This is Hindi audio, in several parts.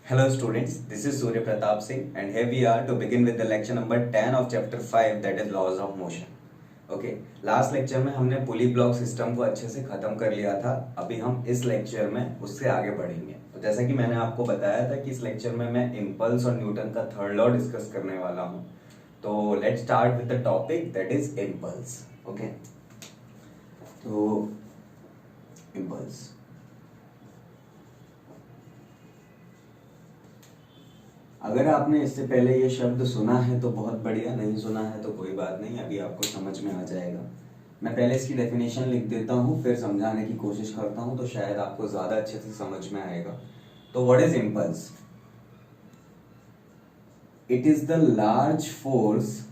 Hello students, this is Surya Pratap Singh and here we are to begin with the lecture number 10 of chapter 5 that is laws of motion. Okay last lecture में हमने पुली ब्लॉक सिस्टम को अच्छे से खत्म कर लिया था. अभी हम इस लेक्चर में उससे आगे बढ़ेंगे. तो जैसा कि मैंने आपको बताया था कि इस लेक्चर में मैं इम्पल्स और न्यूटन का थर्ड लॉ डिस्कस करने वाला हूं. तो let's start with the topic that is impulse. Okay तो इम्पल्स अगर आपने इससे पहले ये शब्द सुना है तो बहुत बढ़िया, नहीं सुना है तो कोई बात नहीं, अभी आपको समझ में आ जाएगा. मैं पहले इसकी डेफिनेशन लिख देता हूँ, फिर समझाने की कोशिश करता हूँ तो शायद आपको ज़्यादा अच्छे से समझ में आएगा. तो what is impulse? It is the large force,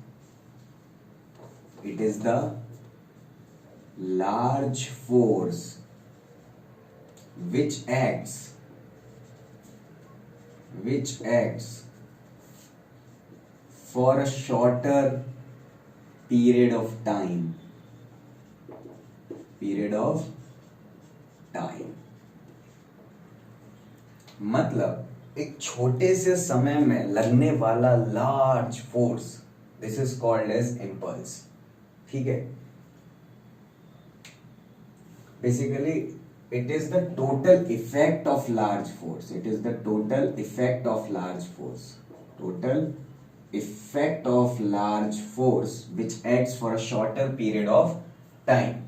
it is the large force which acts for a shorter period of time. मतलब एक छोटे से समय में लगने वाला large force, this is called as impulse. ठीक है, basically it is the total effect of large force. It is the total effect of large force. Total effect of large force which acts for a shorter period of time.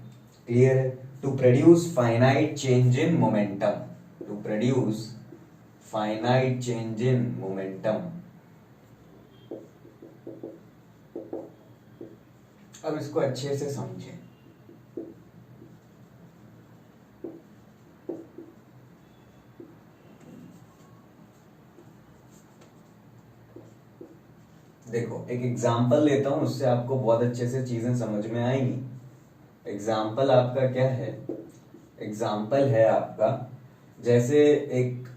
Clear? To produce finite change in momentum. To produce finite change in momentum. अब इसको अच्छे से समझें. देखो एक एग्जाम्पल लेता हूं, उससे आपको बहुत अच्छे से चीजें समझ में आएंगी. एग्जाम्पल आपका क्या है? एग्जाम्पल है आपका जैसे एक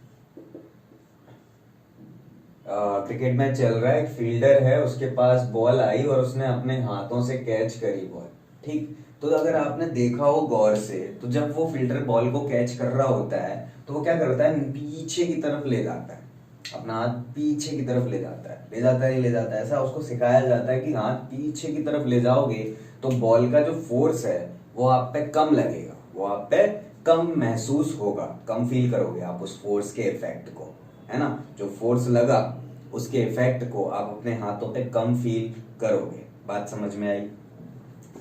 क्रिकेट मैच चल रहा है, एक फील्डर है, उसके पास बॉल आई और उसने अपने हाथों से कैच करी बॉल. ठीक, तो अगर आपने देखा हो गौर से, तो जब वो फील्डर बॉल को कैच कर रहा होता है तो वो क्या करता है, पीछे की तरफ ले जाता है, अपना हाथ पीछे की तरफ ले जाता है, ले जाता है. ऐसा उसको सिखाया जाता है कि हाथ पीछे की तरफ ले जाओगे तो बॉल का जो फोर्स है वो आप पे कम लगेगा, वो आप पे कम महसूस होगा, कम फील करोगे आप उस फोर्स के इफेक्ट को, है ना. जो फोर्स लगा उसके इफेक्ट को आप अपने हाथों पे कम फील करोगे. बात समझ में आई?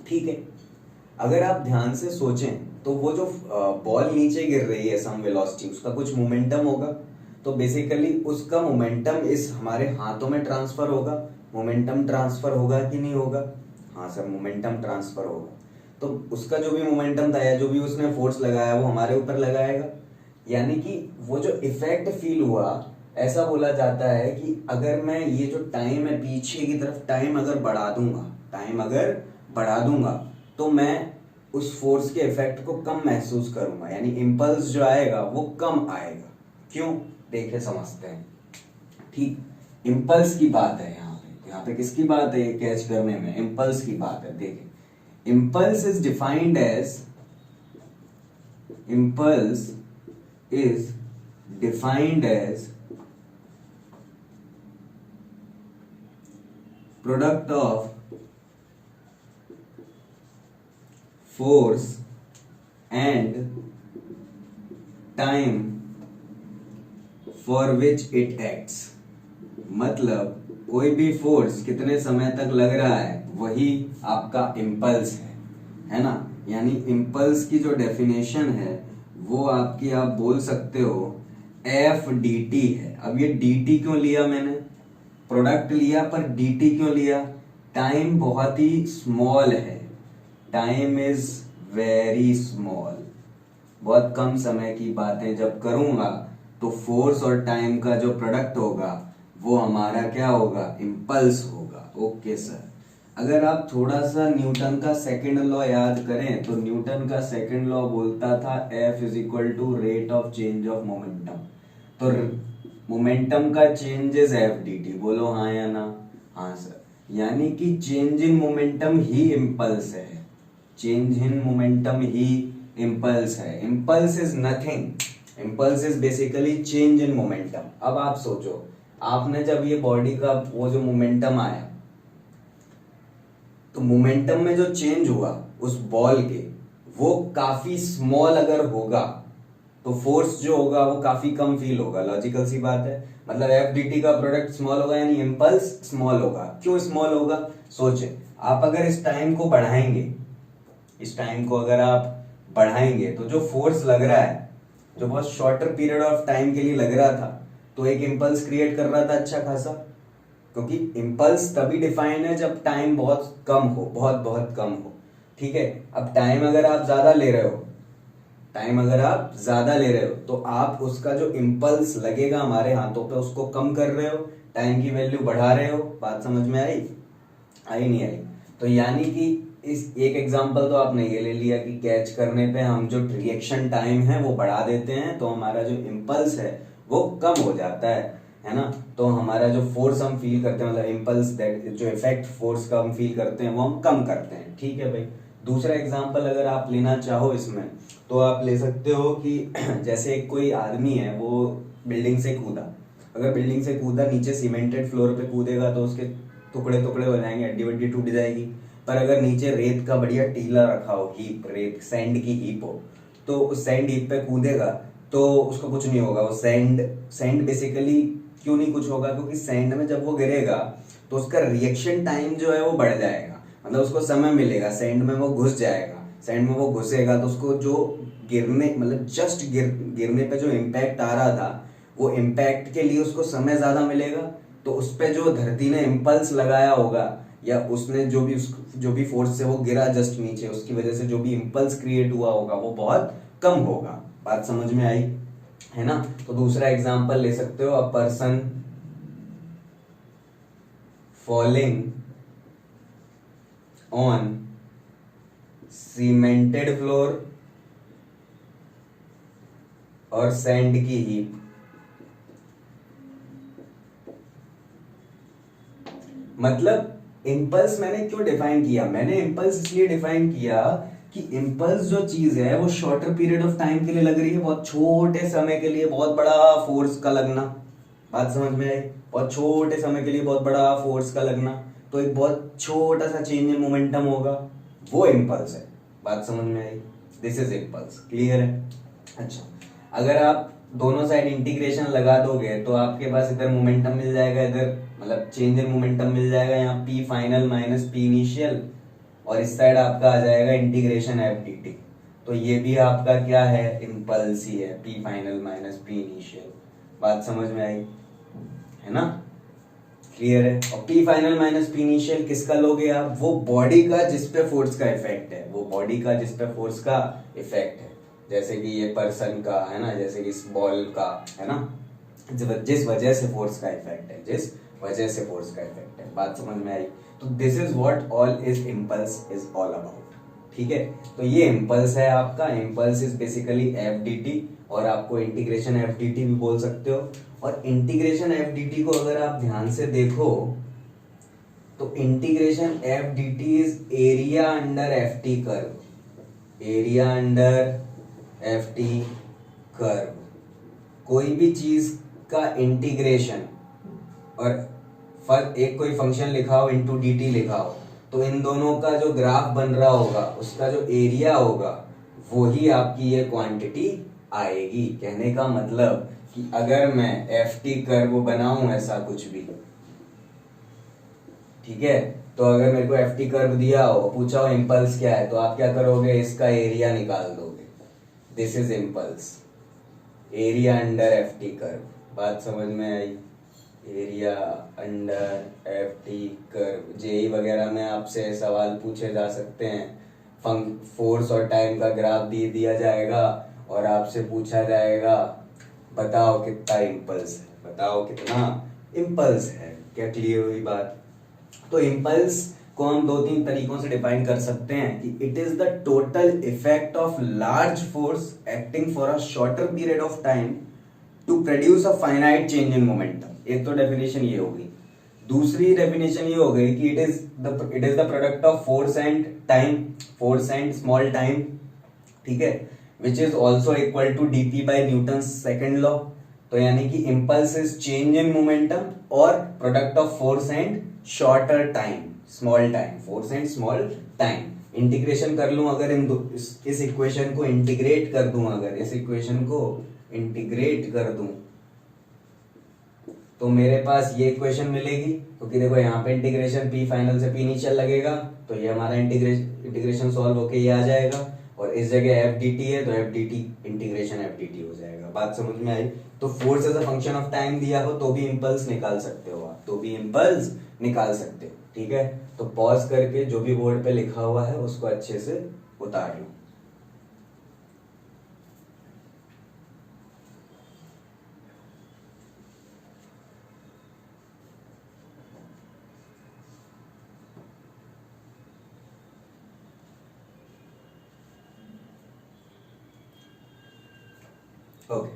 ठीक है, अगर आप ध्यान से सोचें तो वो जो बॉल नीचे गिर रही है सम वेलोसिटी, उसका कुछ मोमेंटम होगा. तो बेसिकली उसका मोमेंटम इस हमारे हाथों में ट्रांसफर होगा. मोमेंटम ट्रांसफर होगा कि नहीं होगा? हाँ सर, मोमेंटम ट्रांसफर होगा. तो उसका जो भी मोमेंटम था या जो भी उसने फोर्स लगाया वो हमारे ऊपर लगाएगा. यानी कि वो जो इफेक्ट फील हुआ, ऐसा बोला जाता है कि अगर मैं ये जो टाइम है पीछे की तरफ टाइम अगर बढ़ा दूंगा तो मैं उस फोर्स के इफेक्ट को कम महसूस करूंगा. यानी इम्पल्स जो आएगा वो कम आएगा. क्यों? देखे समझते हैं. ठीक, इम्पल्स की बात है यहाँ पे किसकी बात है? कैच करने में इम्पल्स की बात है. देखें, impulse is defined as product of force and time for which it acts. मतलब कोई भी फोर्स कितने समय तक लग रहा है वही आपका इम्पल्स है ना. यानी इम्पल्स की जो डेफिनेशन है वो आपकी आप बोल सकते हो एफ डी टी है. अब ये डी टी क्यों लिया मैंने? प्रोडक्ट लिया, पर डी टी क्यों लिया? टाइम बहुत ही स्मॉल है, टाइम इज वेरी स्मॉल. बहुत कम समय की बातें जब करूंगा तो फोर्स और टाइम का जो प्रोडक्ट होगा वो हमारा क्या होगा? इम्पल्स होगा. ओके सर, अगर आप थोड़ा सा न्यूटन का सेकंड लॉ याद करें तो न्यूटन का सेकंड लॉ बोलता था F is equal to rate of change of momentum. तो मोमेंटम का change is F d t. बोलो हाँ या ना? हाँ सर. यानी कि चेंज इन मोमेंटम ही इम्पल्स है, चेंज इन मोमेंटम ही इम्पल्स है. Impulse is nothing impulse is basically change in momentum. अब आप सोचो, आपने जब ये बॉडी का वो जो मोमेंटम आया, तो मोमेंटम में जो चेंज हुआ उस बॉल के, वो काफी स्मॉल अगर होगा तो फोर्स जो होगा वो काफी कम फील होगा। लॉजिकल सी बात है, मतलब एफ डी टी का प्रोडक्ट स्मॉल होगा यानी इम्पल्स स्मॉल होगा। क्यों स्मॉल होगा? सोचे, आप अगर इस टाइम को बढ़ाएंगे, इस टाइम को अगर आप बढ़ाएंगे तो जो फोर्स लग रहा है, जो बहुत शॉर्टर पीरियड ऑफ टाइम के लिए लग रहा था, तो एक इम्पल्स क्रिएट कर रहा था अच्छा खासा। क्योंकि इम्पल्स तभी डिफाइन है जब टाइम बहुत कम हो, बहुत बहुत कम हो। ठीक है, अब टाइम अगर आप ज्यादा ले रहे हो, टाइम अगर आप ज्यादा ले रहे हो तो आप उसका जो इम्पल्स लगेगा हमारे हाथों पे उसको कम कर रहे हो, टाइम की वैल्यू बढ़ा रहे हो। बात समझ में आई? आई नहीं आई? तो यानी कि इस एक एग्जांपल तो आपने ये ले लिया कि कैच करने पे हम जो रिएक्शन टाइम है वो बढ़ा देते हैं, तो हमारा जो इम्पल्स है वो कम हो जाता है ना। तो हमारा जो फोर्स हम फील करते हैं, मतलब इम्पल्स दैट जो इफेक्ट फोर्स का हम फील करते हैं वो हम कम करते हैं। ठीक है भाई। दूसरा एग्जांपल अगर आप लेना चाहो इसमें, तो आप ले सकते हो कि जैसे एक कोई आदमी है, वो बिल्डिंग से कूदा, अगर बिल्डिंग से कूदा, नीचे सीमेंटेड फ्लोर पे कूदेगा तो उसके टुकड़े टुकड़े हो जाएंगे, हड्डी वड्डी टूट जाएगी। पर अगर नीचे रेत का बढ़िया टीला रखा हो, हीप, रेत सैंड की हीप हो, तो उस सैंड हीप पे कूदेगा तो उसको कुछ नहीं होगा। वो सैंड सैंड बेसिकली क्यों नहीं कुछ होगा? क्योंकि सैंड में जब वो गिरेगा तो उसका रिएक्शन टाइम जो है वो बढ़ जाएगा, मतलब उसको समय मिलेगा, सैंड में वो घुस जाएगा। सैंड में वो घुसेगा तो उसको जो गिरने, मतलब जस्ट गिरने पे जो इम्पैक्ट आ रहा था, वो इम्पैक्ट के लिए उसको समय ज्यादा मिलेगा। तो उस पे जो धरती ने इम्पल्स लगाया होगा, या उसने जो भी फोर्स से वो गिरा जस्ट नीचे, उसकी वजह से जो भी इम्पल्स क्रिएट हुआ होगा वो बहुत कम होगा। बात समझ में आई है ना? तो दूसरा एग्जांपल ले सकते हो, a person falling on cemented floor और सैंड की हीप। मतलब इम्पल्स मैंने क्यों डिफाइन किया? मैंने इम्पल्स इसलिए डिफाइन किया कि इम्पल्स जो चीज है वो शॉर्टर पीरियड ऑफ टाइम के लिए लग रही है, बहुत छोटे समय के लिए बहुत बड़ा फोर्स का लगना। बात समझ में आई? बहुत छोटे समय के लिए बहुत बड़ा फोर्स का लगना, तो एक बहुत छोटा सा चेंज इन मोमेंटम होगा, वो इम्पल्स है। बात समझ में आई? This is impulse. क्लियर है? अच्छा, अगर आप दोनों साइड इंटीग्रेशन लगा दोगे तो आपके पास इधर मोमेंटम मिल जाएगा, इधर मतलब चेंज इन मोमेंटम मिल जाएगा, यहाँ P final minus P initial, और इस साइड आपका आ जाएगा इंटीग्रेशन एफ डी टी। तो ये भी आपका क्या है? इम्पल्स ही है, P final minus P initial. बात समझ में आई है ना? क्लियर है? और P final minus P initial किसका लोगे आप? वो बॉडी का जिस पे फोर्स का इफेक्ट है, वो बॉडी का जिस पे फोर्स का इफेक्ट है। जैसे कि ये पर्सन का है ना, जैसे कि इस बॉल का है ना, जिस वजह से फोर्स का इफेक्ट है, जिस वजह से फोर्स का इफेक्ट है। बात समझ में आई? तो this is what all is impulse is all about. ठीक है, तो ये इम्पल्स है आपका। Impulse is basically F d T, और आपको इंटीग्रेशन एफ डी टी भी बोल सकते हो। और इंटीग्रेशन एफ डी टी को अगर आप ध्यान से देखो तो integration f d T is area under F T curve. Area under F T curve, कोई भी चीज का इंटीग्रेशन और एक कोई फंक्शन लिखा हो, इंटू डी टी लिखा हो, तो इन दोनों का जो ग्राफ बन रहा होगा उसका जो एरिया होगा वो ही आपकी ये क्वांटिटी आएगी। कहने का मतलब कि अगर मैं एफ टी कर्व बनाऊं ऐसा कुछ भी, ठीक है, तो अगर मेरे को एफ टी कर्व दिया हो, पूछा हो इम्पल्स क्या है, तो आप क्या करोगे? इसका एरिया निकाल दोगे। This is impulse, area under F T curve. बात समझ में आई? Area under F T curve. JEE वगैरह में आपसे सवाल पूछे जा सकते हैं। फोर्स और टाइम का ग्राफ दिया जाएगा और आपसे पूछा जाएगा बताओ कितना इम्पल्स है, बताओ कितना इम्पल्स है। क्या क्लियर हुई बात? तो इम्पल्स को हम दो तीन तरीकों से डिफाइन कर सकते हैं कि it is the total effect of large force acting for a shorter period of time to produce a finite change in momentum. एक तो डेफिनेशन ये होगी। दूसरी डेफिनेशन ये हो गई कि it is the product of force and time, force and small time. ठीक है, which is also equal to dp by Newton second law. तो यानी कि impulse is change in momentum और product of force and shorter time, small time, force and small time. Integration कर लूं अगर इस इक्वेशन को इंटीग्रेट कर दूं, अगर इस इक्वेशन को इंटीग्रेट कर दूं तो मेरे पास ये इक्वेशन मिलेगी, क्योंकि देखो यहाँ पे इंटीग्रेशन p फाइनल से p इनिशियल लगेगा, तो ये हमारा इंटीग्रेशन सॉल्व होके ये आ जाएगा, और इस जगह एफ डी टी है तो f d t integration f d t हो जाएगा। बात समझ में आई? तो force as a function of time दिया हो तो भी इम्पल्स निकाल सकते हो आप, तो भी इम्पल्स निकाल सकते हो। ठीक है, तो पॉज करके जो भी बोर्ड पे लिखा हुआ है उसको अच्छे से उतार लो। ओके,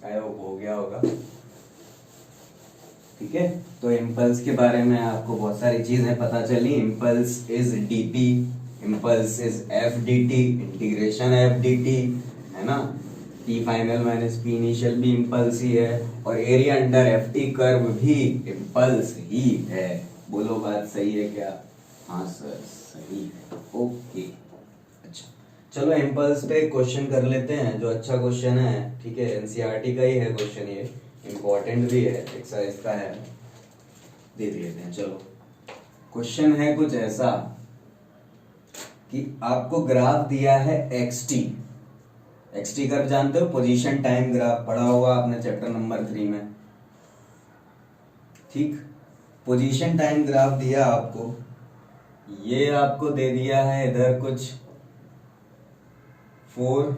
आई होप हो गया होगा। ठीक है, तो इम्पल्स के बारे में आपको बहुत सारी चीजें पता चली। Impulse is DP, impulse is F d t, integration f d t, है ना। T final minus P initial भी इम्पल्स ही है, और area under F T curve भी इम्पल्स ही है। बोलो बात सही है क्या? हाँ सर सही है। ओके, अच्छा चलो इम्पल्स पे क्वेश्चन कर लेते हैं, जो अच्छा क्वेश्चन है। ठीक है, एनसीईआरटी का ही है क्वेश्चन, ये इम्पोर्टेंट भी है, एक्सरसाइज का है, दे देते हैं। चलो क्वेश्चन है कुछ ऐसा कि आपको ग्राफ दिया है एक्स टी कर्व जानते हो, पोजीशन टाइम ग्राफ, पढ़ा होगा आपने चैप्टर नंबर 3 में। ठीक, पोजीशन टाइम ग्राफ दिया आपको, ये आपको दे दिया है इधर कुछ 4,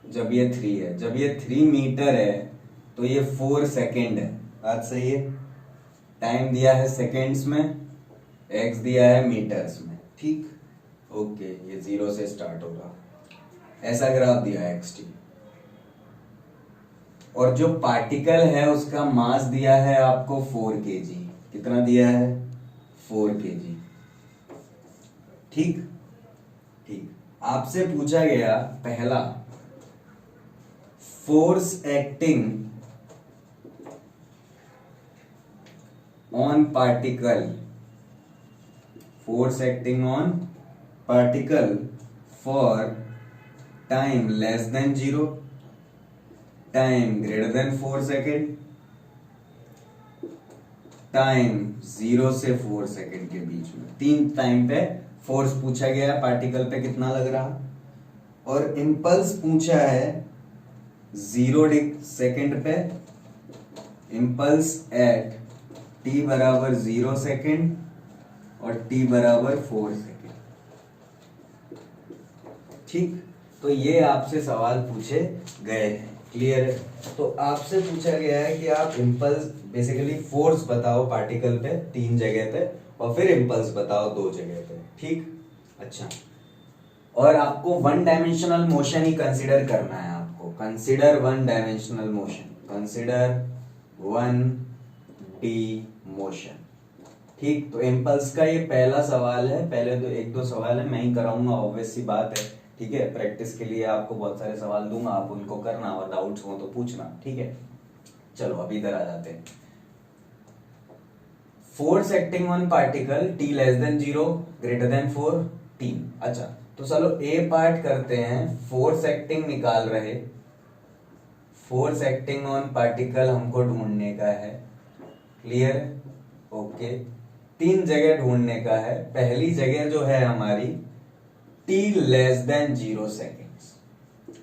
जब ये 3 है, जब ये 3 मीटर है तो ये 4 सेकेंड है। बात सही है? टाइम दिया है सेकेंड्स में, एक्स दिया है मीटर्स में। ठीक, ओके, ये 0 से स्टार्ट होगा, ऐसा ग्राफ दिया है एक्स टी। और जो पार्टिकल है उसका मास दिया है आपको 4 kg। कितना दिया है? 4 kg। ठीक ठीक, आपसे पूछा गया पहला, force acting on particle, force acting on particle for time less than 0, time greater than 4 second, time 0 से 4 सेकेंड के बीच में। 3 टाइम पे फोर्स पूछा गया है, पार्टिकल पे कितना लग रहा, और इंपल्स पूछा है 0 सेकेंड पे, इंपल्स एट t बराबर 0 सेकेंड और t बराबर 4 सेकेंड। ठीक, तो ये आपसे सवाल पूछे गए हैं, क्लियर है? तो आपसे पूछा गया है कि आप इंपल्स, बेसिकली फोर्स बताओ पार्टिकल पे 3 जगह पे, और फिर इंपल्स बताओ 2 जगह पे। ठीक, अच्छा, और आपको 1 डायमेंशनल मोशन ही कंसीडर करना है। आपको consider 1 dimensional motion, consider 1D motion. ठीक, तो इम्पल्स का ये पहला सवाल है। पहले तो 1-2 सवाल है, मैं ही कराऊंगा, ऑब्वियस सी बात है। ठीक है, प्रैक्टिस के लिए आपको बहुत सारे सवाल दूंगा, आप उनको करना, और डाउट्स हो तो पूछना। ठीक है, चलो अभी इधर आ जाते हैं। Force acting on particle t less than 0 greater than 4 t। अच्छा, तो चलो ए पार्ट करते हैं। फोर्स एक्टिंग निकाल रहे, फोर्स एक्टिंग ऑन पार्टिकल हमको ढूंढने का है, क्लियर? ओके, 3 जगह ढूंढने का है। पहली जगह जो है हमारी t लेस देन 0 सेकेंड्स।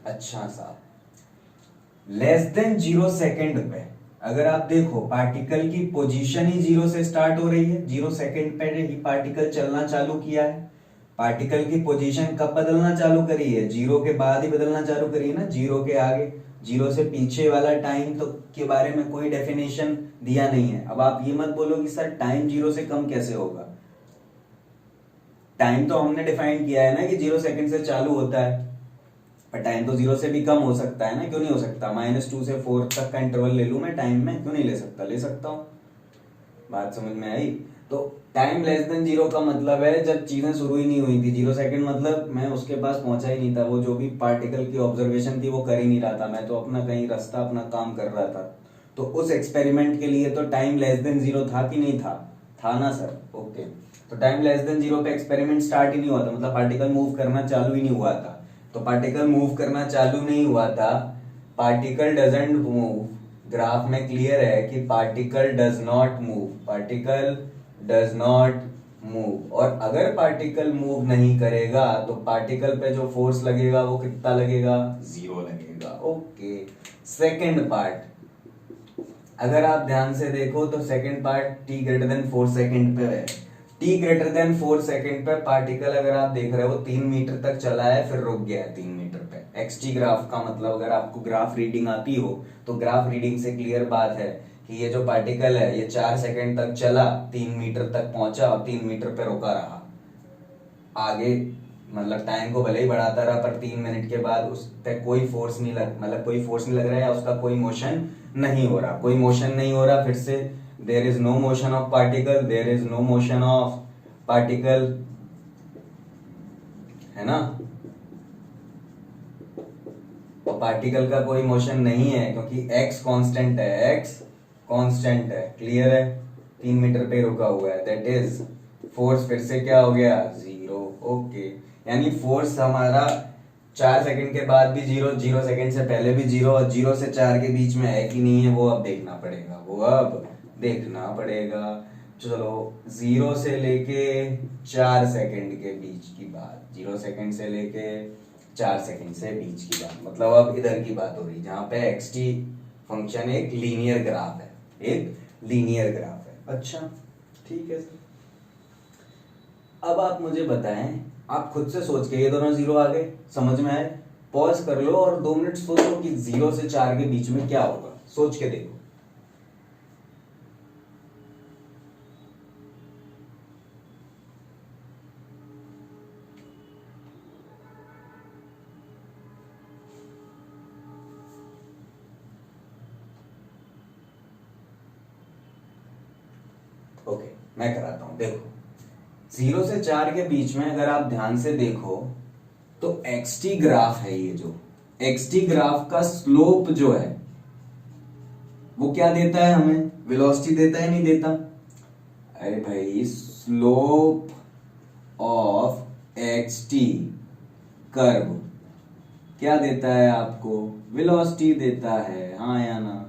अच्छा साहब, लेस देन 0 सेकेंड पे अगर आप देखो, पार्टिकल की पोजीशन ही 0 से स्टार्ट हो रही है, 0 सेकेंड पे ही पार्टिकल चलना चालू किया है। पार्टिकल की पोजीशन कब बदलना चालू करी है? 0 के बाद ही बदलना चालू करी है ना, 0 के आगे। 0 से पीछे वाला टाइम तो के बारे में कोई डेफिनेशन दिया नहीं है। अब आप ये मत बोलो कि सर टाइम 0 से कम कैसे होगा। टाइम तो हमने डिफाइन किया है ना कि 0 सेकेंड से चालू होता है, पर टाइम तो 0 से भी कम हो सकता है ना, क्यों नहीं हो सकता? -2 से 4 तक का इंटरवल ले लूं मैं टाइम में, क्यों नहीं ले सकता? ले सकता हूं। बात समझ में आई? तो टाइम लेस देन जीरो का मतलब है जब चीजें शुरू ही नहीं हुई थी। 0 सेकंड मतलब मैं उसके पास पहुंचा ही नहीं था, वो जो भी पार्टिकल की ऑब्जर्वेशन थी वो कर ही नहीं रहा था, मैं तो अपना कहीं रास्ता अपना काम कर रहा था। तो उस एक्सपेरिमेंट के लिए तो टाइम लेस देन जीरो था कि नहीं था? था ना सर? ओके। तो टाइम लेस देन जीरो पे एक्सपेरिमेंट स्टार्ट ही नहीं हुआ था, मतलब पार्टिकल मूव करना चालू ही नहीं हुआ था। तो पार्टिकल मूव करना चालू नहीं हुआ था, पार्टिकल डजंट मूव। ग्राफ में क्लियर है कि particle does not move, particle does not move. और अगर पार्टिकल मूव नहीं करेगा तो पार्टिकल पे जो फोर्स लगेगा वो कितना लगेगा? जीरो लगेगा। ओके। सेकंड पार्ट, अगर आप ध्यान से देखो तो second part t greater than 4 second पे है। t ग्रेटर देन 4 सेकंड पे पार्टिकल अगर आप देख रहे हो 3 मीटर तक चला है फिर रुक गया है 3 मीटर पे। xt ग्राफ का मतलब, अगर आपको ग्राफ रीडिंग आती हो तो ग्राफ रीडिंग से क्लियर बात है कि ये जो पार्टिकल है ये 4 सेकंड तक चला, 3 मीटर तक पहुंचा और 3 मीटर पे रुका रहा। आगे मतलब टाइम को भले ही बढ़ाता रहा पर 3 मिनट के बाद उस पे कोई फोर्स नहीं लग, मतलब कोई फोर्स नहीं लग रहा है या उसका कोई मोशन नहीं हो रहा, कोई मोशन नहीं हो रहा। फिर से there is no motion of particle, there is no motion of particle, है ना? और पार्टिकल का कोई मोशन नहीं है क्योंकि x कांस्टेंट है, x कांस्टेंट है। क्लियर है? 3 मीटर पे रुका हुआ है, दैट इज फोर्स फिर से क्या हो गया? जीरो। ओके, यानी फोर्स हमारा 4 सेकंड के बाद भी जीरो, 0 सेकंड से पहले भी जीरो, और 0 से 4 के बीच में है कि नहीं है वो अब देखना पड़ेगा, वो अब देखना पड़ेगा। चलो 0 से लेके 4 सेकंड के बीच की बात, 0 सेकंड से लेके 4 सेकंड से बीच की बात, मतलब अब इधर की बात हो रही जहां पे xt फंक्शन एक लीनियर ग्राफ है, एक लीनियर ग्राफ है। अच्छा ठीक है सर। अब आप मुझे बताएं, आप खुद से सोच के, ये दोनों जीरो आ गए, समझ में आए? पॉज कर लो और 2 मिनट सोचो कि 0 से 4 के बीच में क्या होगा, सोच के देखो। ओके, मैं कराता हूं, देखो 0 से 4 के बीच में अगर आप ध्यान से देखो तो xt ग्राफ है, ये जो xt ग्राफ का स्लोप जो है वो क्या देता है हमें? वेलोसिटी देता है, नहीं देता? अरे भाई, स्लोप ऑफ xt कर्व क्या देता है आपको? वेलोसिटी देता है, हाँ या ना?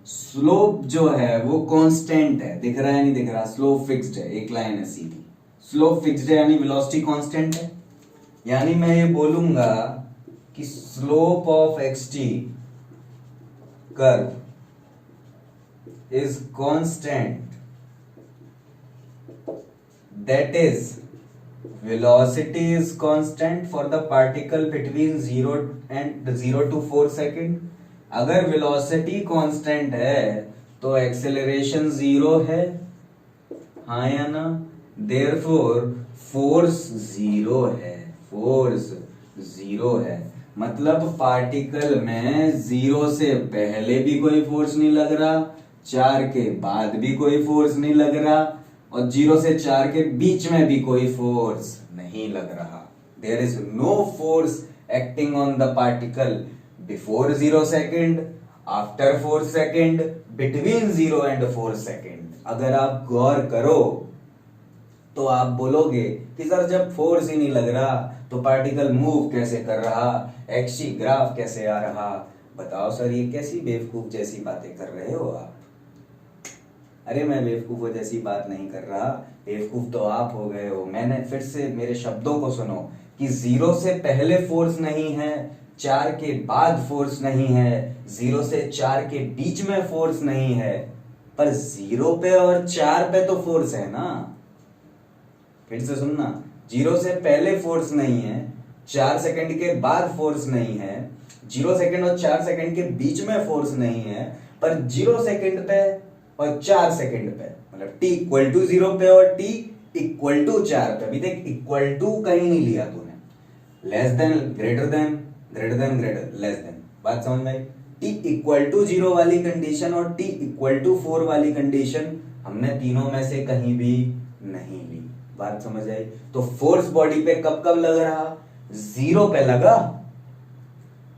स्लोप जो है वो कांस्टेंट है, दिख रहा है नहीं दिख रहा? स्लोप फिक्स्ड है, एक लाइन है सीधी। स्लोप फिक्स्ड है यानी वेलोसिटी कांस्टेंट है, यानी मैं ये बोलूंगा कि slope of xt curve is constant, that is velocity is constant for the particle between 0 to 4 second. अगर वेलोसिटी कांस्टेंट है तो एक्सेलरेशन जीरो है, हाँ या ना? देयरफॉर फोर्स जीरो है, फोर्स जीरो है। मतलब पार्टिकल में 0 से पहले भी कोई फोर्स नहीं लग रहा, 4 के बाद भी कोई फोर्स नहीं लग रहा, और 0 से 4 के बीच में भी कोई फोर्स नहीं लग रहा। There is no force acting on the particle before 0 second, after 4 second, between 0 and 4 second. अगर आप गौर करो तो आप बोलोगे कि सर जब फोर्स ही नहीं लग रहा तो पार्टिकल मूव कैसे कर रहा, एक्सी ग्राफ कैसे आ रहा? बताओ सर, ये कैसी बेवकूफ जैसी बातें कर रहे हो आप? अरे मैं बेवकूफों जैसी बात नहीं कर रहा, बेवकूफ तो आप हो गए हो। मैंने फिर से मेरे शब्दों को सुनो कि 0 से पहले फोर्स नहीं है, 4 के बाद फोर्स नहीं है, 0 से 4 के बीच में फोर्स नहीं है, पर 0 पे और 4 पे तो फोर्स है ना। फिर से सुनना, 0 से पहले फोर्स नहीं है, 4 सेकंड के बाद फोर्स नहीं है, 0 सेकंड और 4 सेकंड के बीच में फोर्स नहीं है, पर 0 सेकंड पे और 4 सेकंड पे, मतलब t इक्वल टू 0 पे और t इक्वल टू 4 पे। अभी देख, इक्वल टू कहीं नहीं लिया तूने, less than, greater than, greater than, greater, less than. बात समझ में आई? t इक्वल टू 0 वाली कंडीशन और t इक्वल टू 4 वाली कंडीशन हमने तीनों में से कहीं भी नहीं ली। बात समझ आई? तो फोर्स बॉडी पे कब कब लग रहा? 0 पे लगा।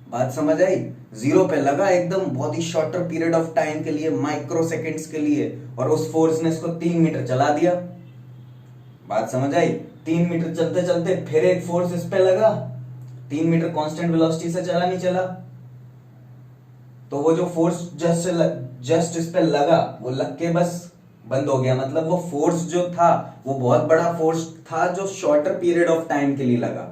बात समझ आई? 0 पे लगा एकदम, बहुत ही शॉर्टर पीरियड ऑफ टाइम के लिए, माइक्रो सेकेंड्स के लिए, और उस फोर्स ने इसको 3 मीटर चला दिया। बात समझ आई? 3 मीटर चलते चलते फिर एक फोर्स इस पे लगा, 3 मीटर कांस्टेंट वेलोसिटी से चला नहीं चला, तो वो जो फोर्स जस्ट इस पे लगा वो लग के बस बंद हो गया। मतलब वो फोर्स जो था वो बहुत बड़ा फोर्स था जो शॉर्टर पीरियड ऑफ टाइम के लिए लगा।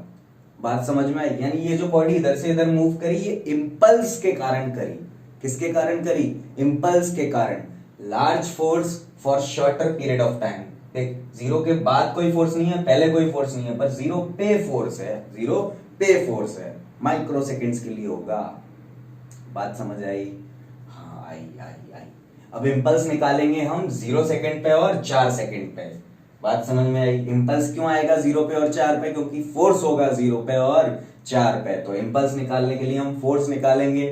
बात समझ में आई? यानी ये जो बॉडी इधर से इधर मूव करी, ये इंपल्स के कारण करी। किसके कारण करी? इंपल्स के कारण। Large force for shorter period of time. देख, 0 के बाद कोई फोर्स नहीं है, पहले कोई फोर्स नहीं है, पर 0 पे फोर्स है, 0 पे फोर्स है, माइक्रो सेकेंड्स के लिए होगा। बात समझ आई? हाँ, आई आई आई। अब इंपल्स निकालेंगे हम 0 सेकंड पे और 4 सेकंड पे। बात समझ में आई? इंपल्स क्यों आएगा 0 पे और 4 पे? क्योंकि फोर्स होगा 0 पे और 4 पे। तो इंपल्स निकालने के लिए हम फोर्स निकालेंगे,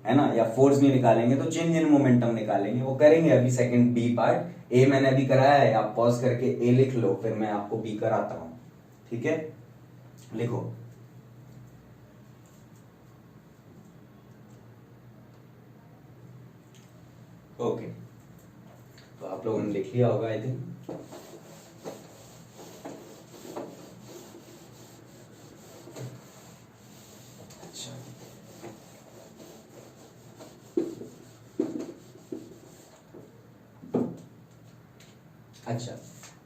है ना, या फोर्स नहीं निकालेंगे तो चेंज इन मोमेंटम निकालेंगे। वो करेंगे अभी सेकंड बी पार्ट। ए मैंने अभी कराया है, आप पॉज करके ए लिख लो, फिर मैं आपको बी कराता हूं। ठीक है, लिखो। ओके, तो आप लोगों ने लिख लिया होगा आई थिंक। अच्छा, अच्छा,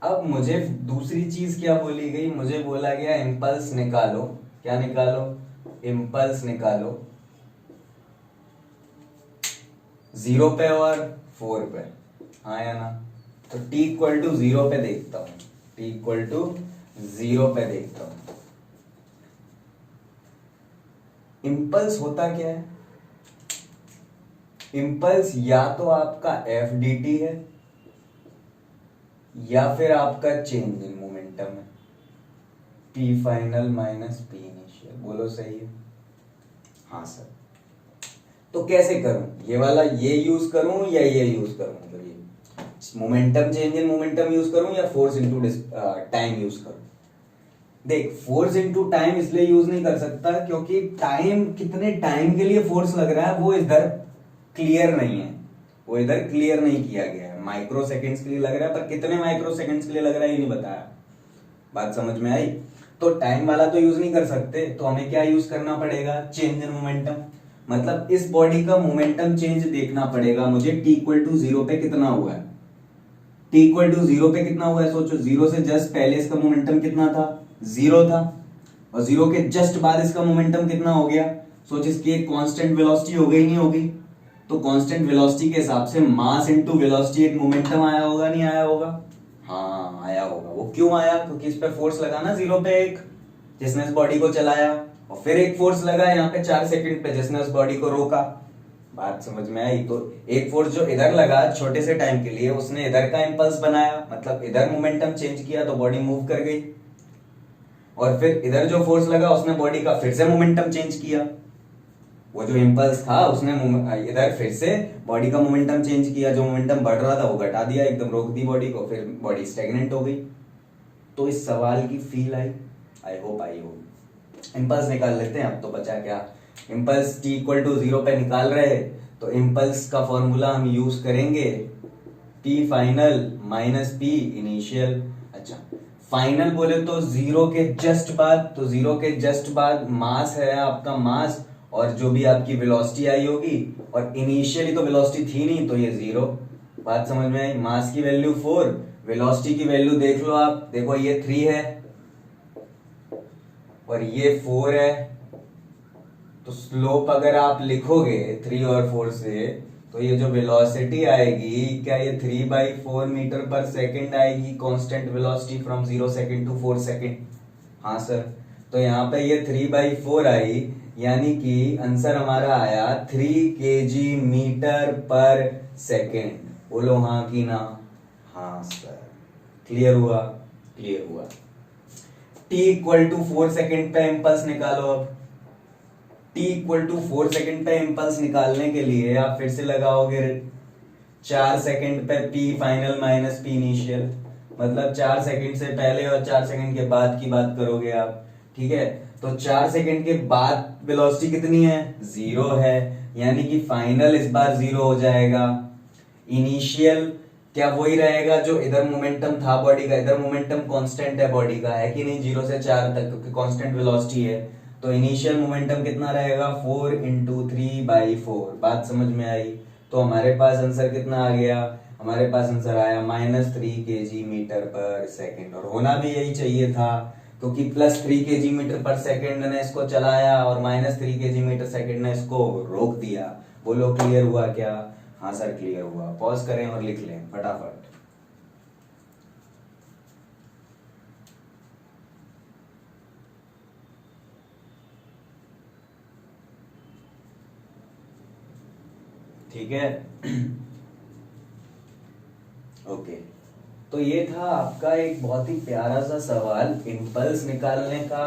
अब मुझे दूसरी चीज क्या बोली गई? मुझे बोला गया इंपल्स निकालो। क्या निकालो? इंपल्स निकालो 0 पे और 4 पे, हाँ या ना? तो t इक्वल टू 0 पे देखता हूं, t इक्वल टू 0 पे देखता हूं। इंपल्स होता क्या है? इंपल्स या तो आपका एफ डी टी है या फिर आपका चेंज इन मोमेंटम है, P final minus P initial. बोलो सही है? हाँ सर। तो कैसे करूं? ये वाला ये यूज करूं या ये यूज करूं? मतलब ये momentum change in momentum use करूं या फोर्स इनटू टाइम यूज करूं? देख, फोर्स इनटू टाइम इसलिए यूज नहीं कर सकता क्योंकि टाइम, कितने टाइम के लिए फोर्स लग रहा है वो इधर क्लियर नहीं है, वो इधर क्लियर नहीं किया गया है। माइक्रो सेकंड्स के लिए लग रहा है, पर कितने माइक्रो सेकंड्स के लिए लग रहा है ये नहीं बताया। बात समझ में आई? तो टाइम वाला तो यूज नहीं कर सकते, तो हमें क्या यूज करना पड़ेगा? Change in momentum. मतलब इस बॉडी का मोमेंटम चेंज देखना पड़ेगा मुझे। t इक्वल टू 0 पे कितना हुआ है? t इक्वल टू 0 पे कितना हुआ है? सोचो, 0 से जस्ट पहले इसका मोमेंटम कितना था? 0 था, और 0 के जस्ट बाद इसका मोमेंटम कितना हो गया? सोच, इसकी एक कांस्टेंट वेलोसिटी हो गई, नहीं होगी? तो कांस्टेंट वेलोसिटी के हिसाब से मास इनटू वेलोसिटी एक मोमेंटम आया होगा, नहीं आया होगा? हाँ, आया होगा। वो क्यों आया? क्योंकि इस पे फोर्स लगा ना 0 पे एक, जिसने इस बॉडी को चलाया, और फिर एक फोर्स लगा यहाँ पे 4 सेकंड पे, जिसने उस बॉडी को रोका। बात समझ में आई? तो एक फोर्स जो इधर लगा छोटे से टाइम के लिए, उसने इधर का इंपल्स बनाया, मतलब इधर मोमेंटम चेंज किया तो बॉडी मूव कर गई, और फिर इधर जो फोर्स लगा उसने बॉडी का फिर से मोमेंटम चेंज किया। वो जो इंपल्स था उसने इधर फिर से बॉडी का मोमेंटम चेंज किया, जो मोमेंटम बढ़ रहा था वो घटा दिया, एकदम रोक दी बॉडी को, फिर बॉडी स्टेगनेंट हो गई। तो इस सवाल की feel I? I hope I हो। इंपल्स निकाल लेते हैं अब, तो बचा क्या? इंपल्स t इक्वल टू 0 पे निकाल रहे, तो इंपल्स का फॉर्मूला हम यूज करेंगे p final minus p initial. अच्छा, फाइनल बोले तो 0 के जस्ट बाद, तो 0 के जस्ट बाद मास है आपका, मास, और जो भी आपकी वेलोसिटी आई होगी, और इनिशियली तो वेलोसिटी थी नहीं तो ये 0। बात समझ में आई? मास की वैल्यू 4, वेलोसिटी की वैल्यू देख लो आप, देखो ये 3 है और ये 4 है, तो स्लोप अगर आप लिखोगे 3 और 4 से, तो ये जो वेलोसिटी आएगी, क्या ये 3/4 मीटर पर सेकंड आएगी? Constant velocity from 0 second to 4 second. हाँ सर, तो यहाँ पे ये 3/4 आई, यानी कि आंसर हमारा आया 3 kg मीटर पर सेकंड। बोलो हाँ कि ना? हाँ सर। क्लियर हुआ? क्लियर हुआ। t इक्वल टू 4 सेकंड पे इंपल्स निकालो। अब t इक्वल टू 4 सेकंड पे इंपल्स निकालने के लिए आप फिर से लगाओगे 4 सेकंड पे p final minus p initial, मतलब 4 सेकंड से पहले और 4 सेकंड के बाद की बात करोगे आप, ठीक है। तो 4 सेकंड के बाद वेलोसिटी कितनी है, 0 है, यानी कि फाइनल इस बार 0 हो जाएगा। इनिशियल क्या वही रहेगा जो इधर मोमेंटम था बॉडी का, इधर मोमेंटम कांस्टेंट है बॉडी का, है कि नहीं, 0 से 4 तक, क्योंकि कांस्टेंट वेलोसिटी है। तो इनिशियल मोमेंटम कितना रहेगा, 4 इंटू 3/4। बात समझ में आई। तो हमारे पास आंसर कितना आ गया, हमारे पास आंसर आया -3 kg मीटर पर सेकेंड। और होना भी यही चाहिए था, क्योंकि +3 kg मीटर पर सेकेंड ने इसको चलाया और -3 kg मीटर सेकेंड ने इसको रोक दिया। बोलो क्लियर हुआ क्या? हाँ सर क्लियर हुआ। पॉज करें और लिख लें फटाफट। ठीक है ओके। तो ये था आपका एक बहुत ही प्यारा सा सवाल, इम्पल्स निकालने का,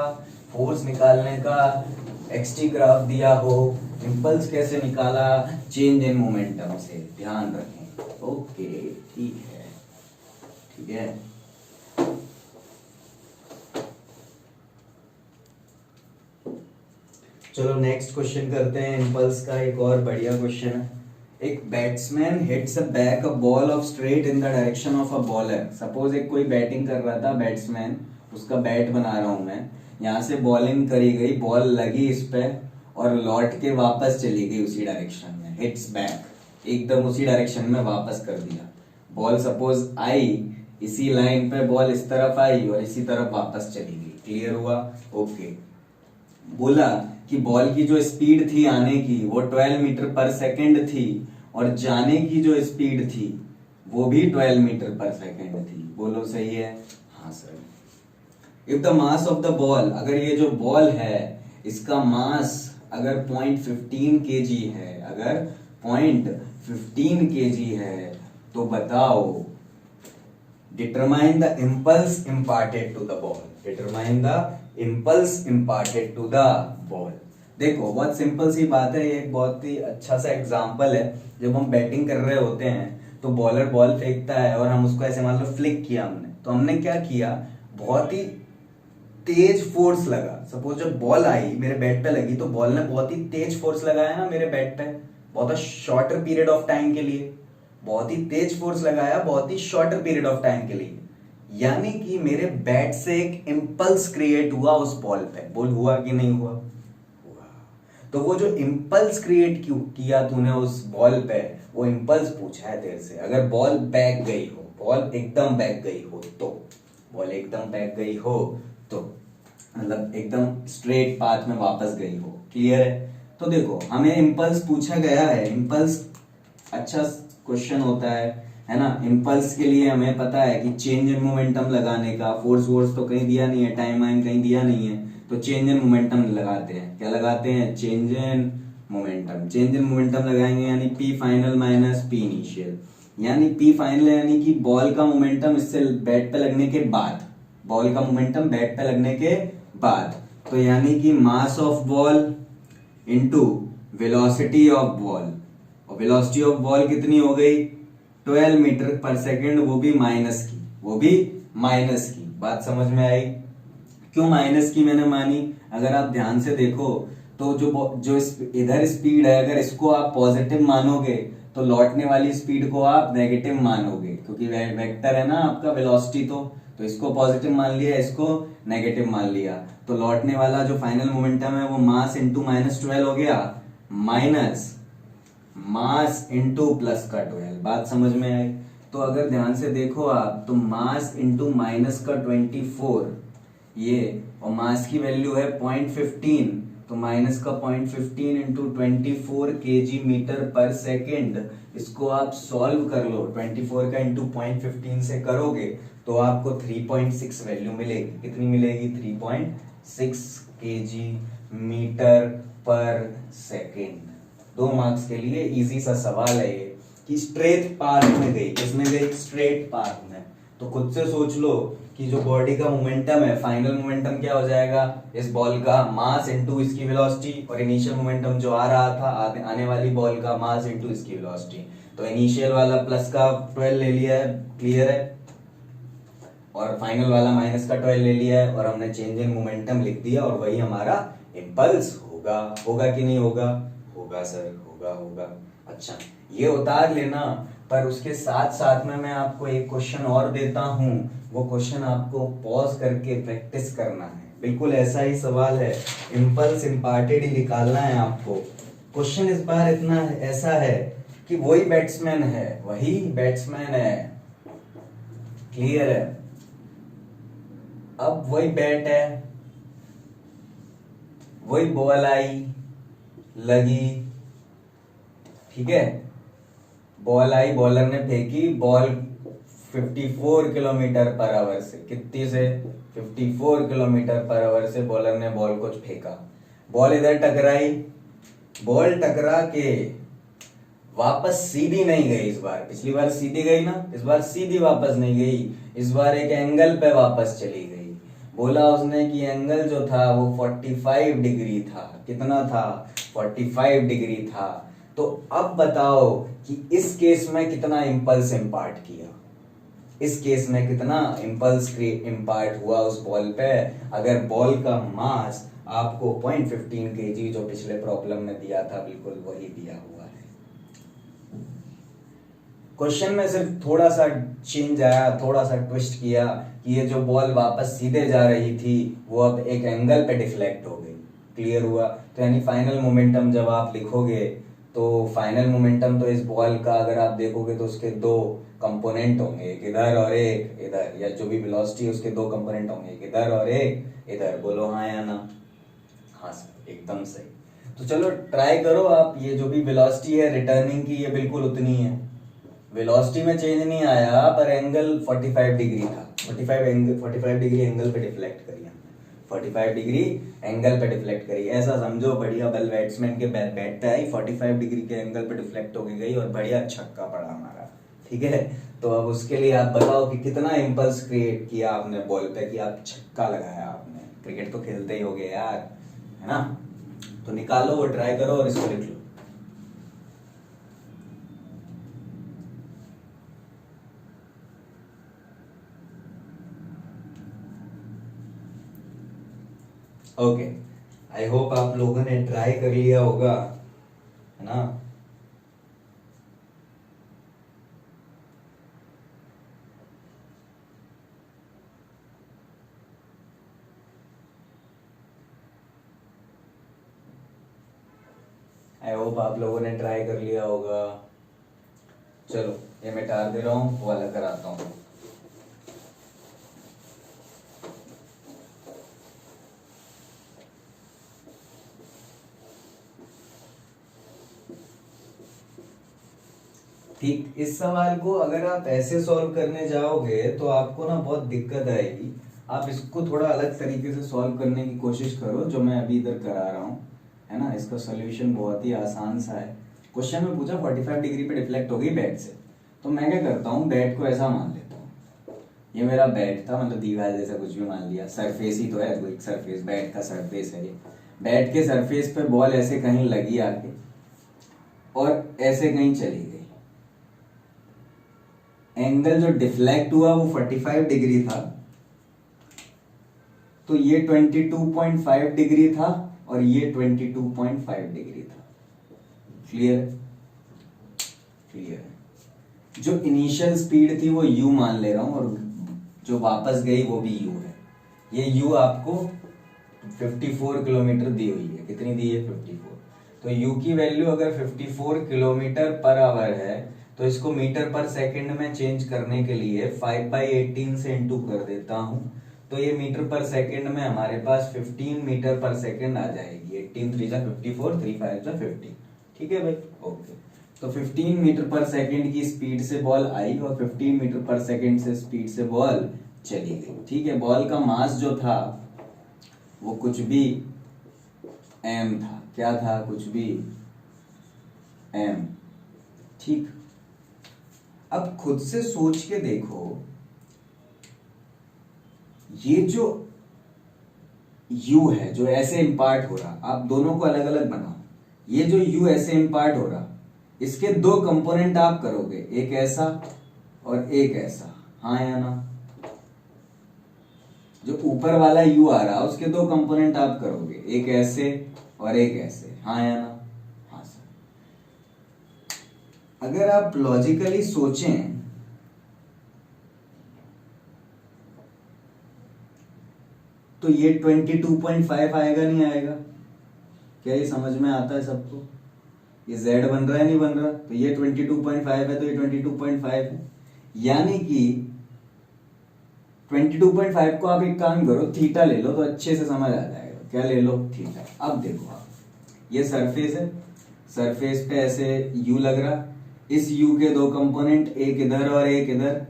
फोर्स निकालने का, एक्सटी ग्राफ दिया हो, इम्पल्स कैसे निकाला, चेंज इन मोमेंटम से, ध्यान रखें। ओके ठीक है, ठीक है। चलो नेक्स्ट क्वेश्चन करते हैं, इम्पल्स का एक और बढ़िया क्वेश्चन है। एक batsman hits back a ball of straight in the direction of a bowler. Suppose एक कोई बैटिंग कर रहा था बैट्समैन, उसका बैट बना रहा हूं मैं, यहाँ से बॉलिंग करी गई, बॉल लगी इस पे और लौट के वापस चली गई उसी डायरेक्शन में, हिट्स बैक, एकदम उसी डायरेक्शन में वापस कर दिया। बॉल सपोज आई इसी लाइन पे, बॉल इस तरफ आई और इसी तरफ वापस चली गई। क्लियर हुआ? ओके। बोला कि बॉल की जो स्पीड थी आने की वो 12 मीटर पर सेकेंड थी और जाने की जो स्पीड थी वो भी 12 मीटर पर सेकेंड थी। बोलो सही है? हाँ sir. If the mass of the ball, अगर ये जो बॉल है इसका मास अगर 0.15 kg है, अगर 0.15 kg है, तो बताओ determine the impulse imparted to the ball, determine the impulse imparted to the ball. देखो बहुत सिंपल सी बात है, ये एक बहुत ही अच्छा सा एग्जांपल है। जब हम बैटिंग कर रहे होते हैं तो बॉलर बॉल फेंकता है और हम उसको ऐसे मान लो फ्लिक किया हमने, तो हमने क्या किया, बहुत ही तेज फोर्स लगा। सपोज जब बॉल आई मेरे बैट पे लगी तो बॉल ने बहुत ही तेज फोर्स लगाया ना मेरे बैट पे, बहुत शॉर्टर पीरियड ऑफ टाइम के लिए, बहुत ही तेज फोर्स लगाया बहुत ही शॉर्टर पीरियड ऑफ टाइम के लिए, यानी कि मेरे बैट से एक इम्पल्स क्रिएट हुआ उस बॉल पे। बोल हुआ कि नहीं हुआ? हुआ। तो वो जो इम्पल्स क्रिएट किया तूने उस बॉल पे, वो इम्पल्स पूछा है तेरे से। अगर बॉल बैक गई हो, बॉल एकदम बैक गई हो, तो बॉल एकदम बैक गई हो तो मतलब एकदम स्ट्रेट पाथ में वापस गई हो। क्लियर है? तो देखो हमें इम्पल्स पूछा गया है, इम्पल्स अच्छा क्वेश्चन होता है ना। इम्पल्स के लिए हमें पता है कि चेंज इन मोमेंटम लगाने का, फोर्स वोर्स तो कहीं दिया नहीं है, टाइम वाइम कहीं दिया नहीं है, तो चेंज इन मोमेंटम लगाते हैं। क्या लगाते हैं? Change in momentum. Change in momentum लगाएंगे यानी P final minus P initial, यानी पी फाइनल यानी कि बॉल का मोमेंटम इससे बैट पे लगने के बाद, बॉल का मोमेंटम बैट पे लगने के बाद, तो यानी कि mass of ball into velocity of ball, और वेलोसिटी ऑफ बॉल कितनी हो गई? 12 मीटर पर सेकेंड, वो भी माइनस की, वो भी माइनस की। बात समझ में आई? क्यों माइनस की मैंने मानी? अगर आप ध्यान से देखो तो जो इधर स्पीड है, अगर इसको आप पॉजिटिव मानोगे तो लौटने वाली स्पीड को आप नेगेटिव मानोगे, क्योंकि वेक्टर है ना आपका वेलोसिटी, तो इसको पॉजिटिव मान लिया, इसको नेगेटिव मान लिया, तो लौटने वाला जो फाइनल मोमेंटम है वो मास इंटू -12 हो गया, माइनस मास इंटू प्लस का 12। बात समझ में आई? तो अगर ध्यान से देखो आप तो मास इंटू माइनस का 24 ये, और मास की वैल्यू है 0.15, तो माइनस का 0.15 into 24 kg metre per second. इसको आप सॉल्व कर लो, 24 का इंटू 0.15 से करोगे तो आपको 3.6 वैल्यू मिलेगी। कितनी मिलेगी? 3.6 kg metre per second. 2 marks के लिए इजी सा सवाल है ये, कि स्ट्रेट पाथ में गई, किसमें गई? स्ट्रेट पाथ में। तो खुद से सोच लो कि जो बॉडी का मोमेंटम है, फाइनल मोमेंटम क्या हो जाएगा? इस बॉल का मास इंटू इसकी वेलोसिटी, और इनिशियल मोमेंटम जो आ रहा था आने वाली बॉल का मास इंटू इसकी वेलोसिटी। तो इनिशियल वाला प्लस का 12 ले लिया है, क्लियर है, और फाइनल वाला माइनस का 12 ले लिया है, और हमने चेंज इन मोमेंटम लिख दिया, और वही हमारा इम्पल्स होगा। होगा कि नहीं होगा? होगा सर, होगा होगा। अच्छा, ये उतार लेना, पर उसके साथ साथ में मैं आपको एक क्वेश्चन और देता हूं, वो क्वेश्चन आपको पॉज करके प्रैक्टिस करना है। बिल्कुल ऐसा ही सवाल है, इम्पल्स इम्पार्टेड ही निकालना है आपको। क्वेश्चन इस बार इतना ऐसा है कि वही बैट्समैन है, क्लियर है। अब वही बैट है, वही बॉल आई, लगी, ठीक है, बॉल आई, बॉलर ने फेंकी, बॉल 54 किलोमीटर पर आवर से, कितनी से? 54 किलोमीटर पर आवर से बॉलर ने बॉल को फेंका, बॉल इधर टकराई, बॉल टकरा के वापस सीधी नहीं गई इस बार। पिछली बार सीधी गई ना, इस बार सीधी वापस नहीं गई, इस बार एक एंगल पे वापस चली गई। बोला उसने कि एंगल जो था वो 45 डिग्री था। कितना था? 45 डिग्री था। तो अब बताओ कि इस केस में कितना इम्पल्स इम्पार्ट किया, इस केस में कितना इम्पल्स इम्पार्ट हुआ उस बॉल पे। अगर बॉल का मास आपको 0.15 kg जो पिछले प्रॉब्लम में दिया था, बिल्कुल वही दिया हुआ है। क्वेश्चन में सिर्फ थोड़ा सा चेंज आया, थोड़ा सा ट्विस्ट किया कि ये जो बॉल वापस सीधे जा रही थी वो अब एक एंगल पे डिफ्लेक्ट हो गई। क्लियर हुआ? तो यानी फाइनल मोमेंटम जब आप लिखोगे तो फाइनल मोमेंटम तो इस बॉल का अगर आप देखोगे तो उसके दो कंपोनेंट होंगे, एक इधर और एक इधर, या जो भी वेलोसिटी उसके दो कंपोनेंट होंगे, एक इधर और एक इधर। बोलो हाँ या ना? हाँ सर, एकदम सही। तो चलो ट्राई करो आप, ये जो भी वेलोसिटी है रिटर्निंग की ये बिल्कुल उतनी है, वेलोसिटी में चेंज नहीं आया, पर एंगल 45 डिग्री था। 45 डिग्री एंगल पे डिफ्लेक्ट करी हमने, 45 डिग्री एंगल पे डिफ्लेक्ट करी। ऐसा समझो बढ़िया बल बैट्समैन के बैट पे आई, 45 डिग्री के एंगल पे डिफ्लेक्ट हो गई और बढ़िया छक्का पड़ा हमारा, ठीक है। तो अब उसके लिए आप बताओ कि कितना इम्पल्स क्रिएट किया आपने बॉल पे कि आप छक्का लगाया आपने। क्रिकेट तो खेलते ही होगे यार, है ना? तो निकालो वो, ट्राई करो और इसको लिख लो। ओके, आई होप आप लोगों ने ट्राई कर लिया होगा, है ना? आई होप आप लोगों ने ट्राई कर लिया होगा। चलो ये मैं टार दे रहा हूँ, वो वाला कराता हूँ। ठीक, इस सवाल को अगर आप ऐसे सॉल्व करने जाओगे तो आपको ना बहुत दिक्कत आएगी। आप इसको थोड़ा अलग तरीके से सॉल्व करने की कोशिश करो, जो मैं अभी इधर करा रहा हूँ, है ना? इसका सोल्यूशन बहुत ही आसान सा है। क्वेश्चन में पूछा 45 डिग्री पे डिफ्लेक्ट हो गई बैट से, तो मैं क्या करता हूँ, बैट को ऐसा मान लेता हूँ, ये मेरा बैट था, मतलब दीवार जैसा कुछ भी मान लिया, सरफेस ही तो है, कोई सरफेस, बैट का सरफेस है ये। बैट के सरफेस पे बॉल ऐसे कहीं लगी आके और ऐसे कहीं चली गई। एंगल जो डिफ्लेक्ट हुआ वो 45 डिग्री था, तो ये 22.5 डिग्री था और ये 22.5 डिग्री था। क्लियर? क्लियर है। जो इनिशियल स्पीड थी वो u मान ले रहा हूं, और जो वापस गई वो भी u है। ये u आपको 54 किलोमीटर दी हुई है। कितनी दी है? 54। तो u की वैल्यू अगर 54 किलोमीटर पर आवर है, तो इसको मीटर पर सेकंड में चेंज करने के लिए 5/18 से इंटू कर देता हूं, तो ये मीटर पर सेकंड में हमारे पास 15 मीटर पर सेकंड आ जाएगी। 18 3 जा 54, 3 5 जा 15, ठीक है भाई? ओके, तो 15 मीटर पर सेकंड की स्पीड से बॉल आई और 15 मीटर पर सेकंड से स्पीड से बॉल चली गई, ठीक है। बॉल का मास जो था वो कुछ भी m था। क्या था? कुछ भी m, ठीक। अब खुद से सोच के देखो, ये जो u है जो ऐसे इंपार्ट हो रहा, आप दोनों को अलग अलग बनाओ, ये जो u ऐसे इंपार्ट हो रहा, इसके दो कंपोनेंट आप करोगे, एक ऐसा और एक ऐसा, हाँ या ना? जो ऊपर वाला u आ रहा उसके दो कंपोनेंट आप करोगे, एक ऐसे और एक ऐसे, हाँ या ना? हाँ सर। अगर आप लॉजिकली सोचें तो ये 22.5 आएगा नहीं आएगा? क्या ये समझ में आता है सबको? ये z बन रहा है नहीं बन रहा? तो ये 22.5 है तो ये 22.5 है, यानी कि 22.5 को आप एक काम करो, थीटा ले लो तो अच्छे से समझ आ जाएगा। क्या ले लो? थीटा। अब देखो आप, ये सरफेस है, सरफेस पे ऐसे u लग रहा, इस u के दो कंपोनेंट, एक इधर और एक इधर,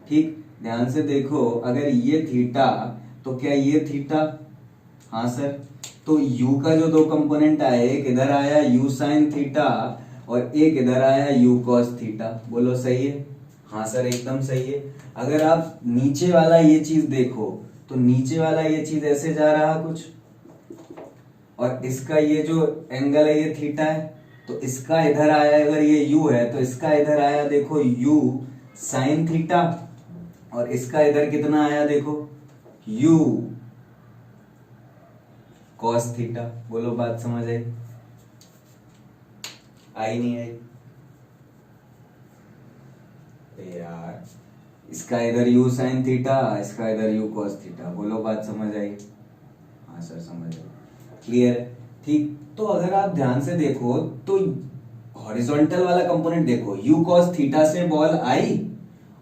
ठीक? ध्यान से देखो, अगर ये थीटा तो क्या ये थीटा? हाँ सर। तो u का जो दो कंपोनेंट आए, एक इधर आया u साइन थीटा और एक इधर आया u कॉस थीटा। बोलो सही है? हाँ सर एकदम सही है। अगर आप नीचे वाला ये चीज देखो तो नीचे वाला ये चीज ऐसे जा रहा कुछ, और इसका ये जो एंगल है ये थीटा है, तो इसका इधर आया, अगर ये u है तो इसका इधर आया देखो u साइन थीटा, और इसका इधर कितना आया देखो u कॉस थीटा। बोलो बात समझ आई? आई नहीं आई? यार, इसका इधर u साइन थीटा, इसका इधर u कॉस थीटा। बोलो बात समझ आई? हाँ सर समझ आई। क्लियर है? ठीक। तो अगर आप ध्यान से देखो तो हॉरिजॉन्टल वाला कंपोनेंट देखो, u cos थीटा से बॉल आई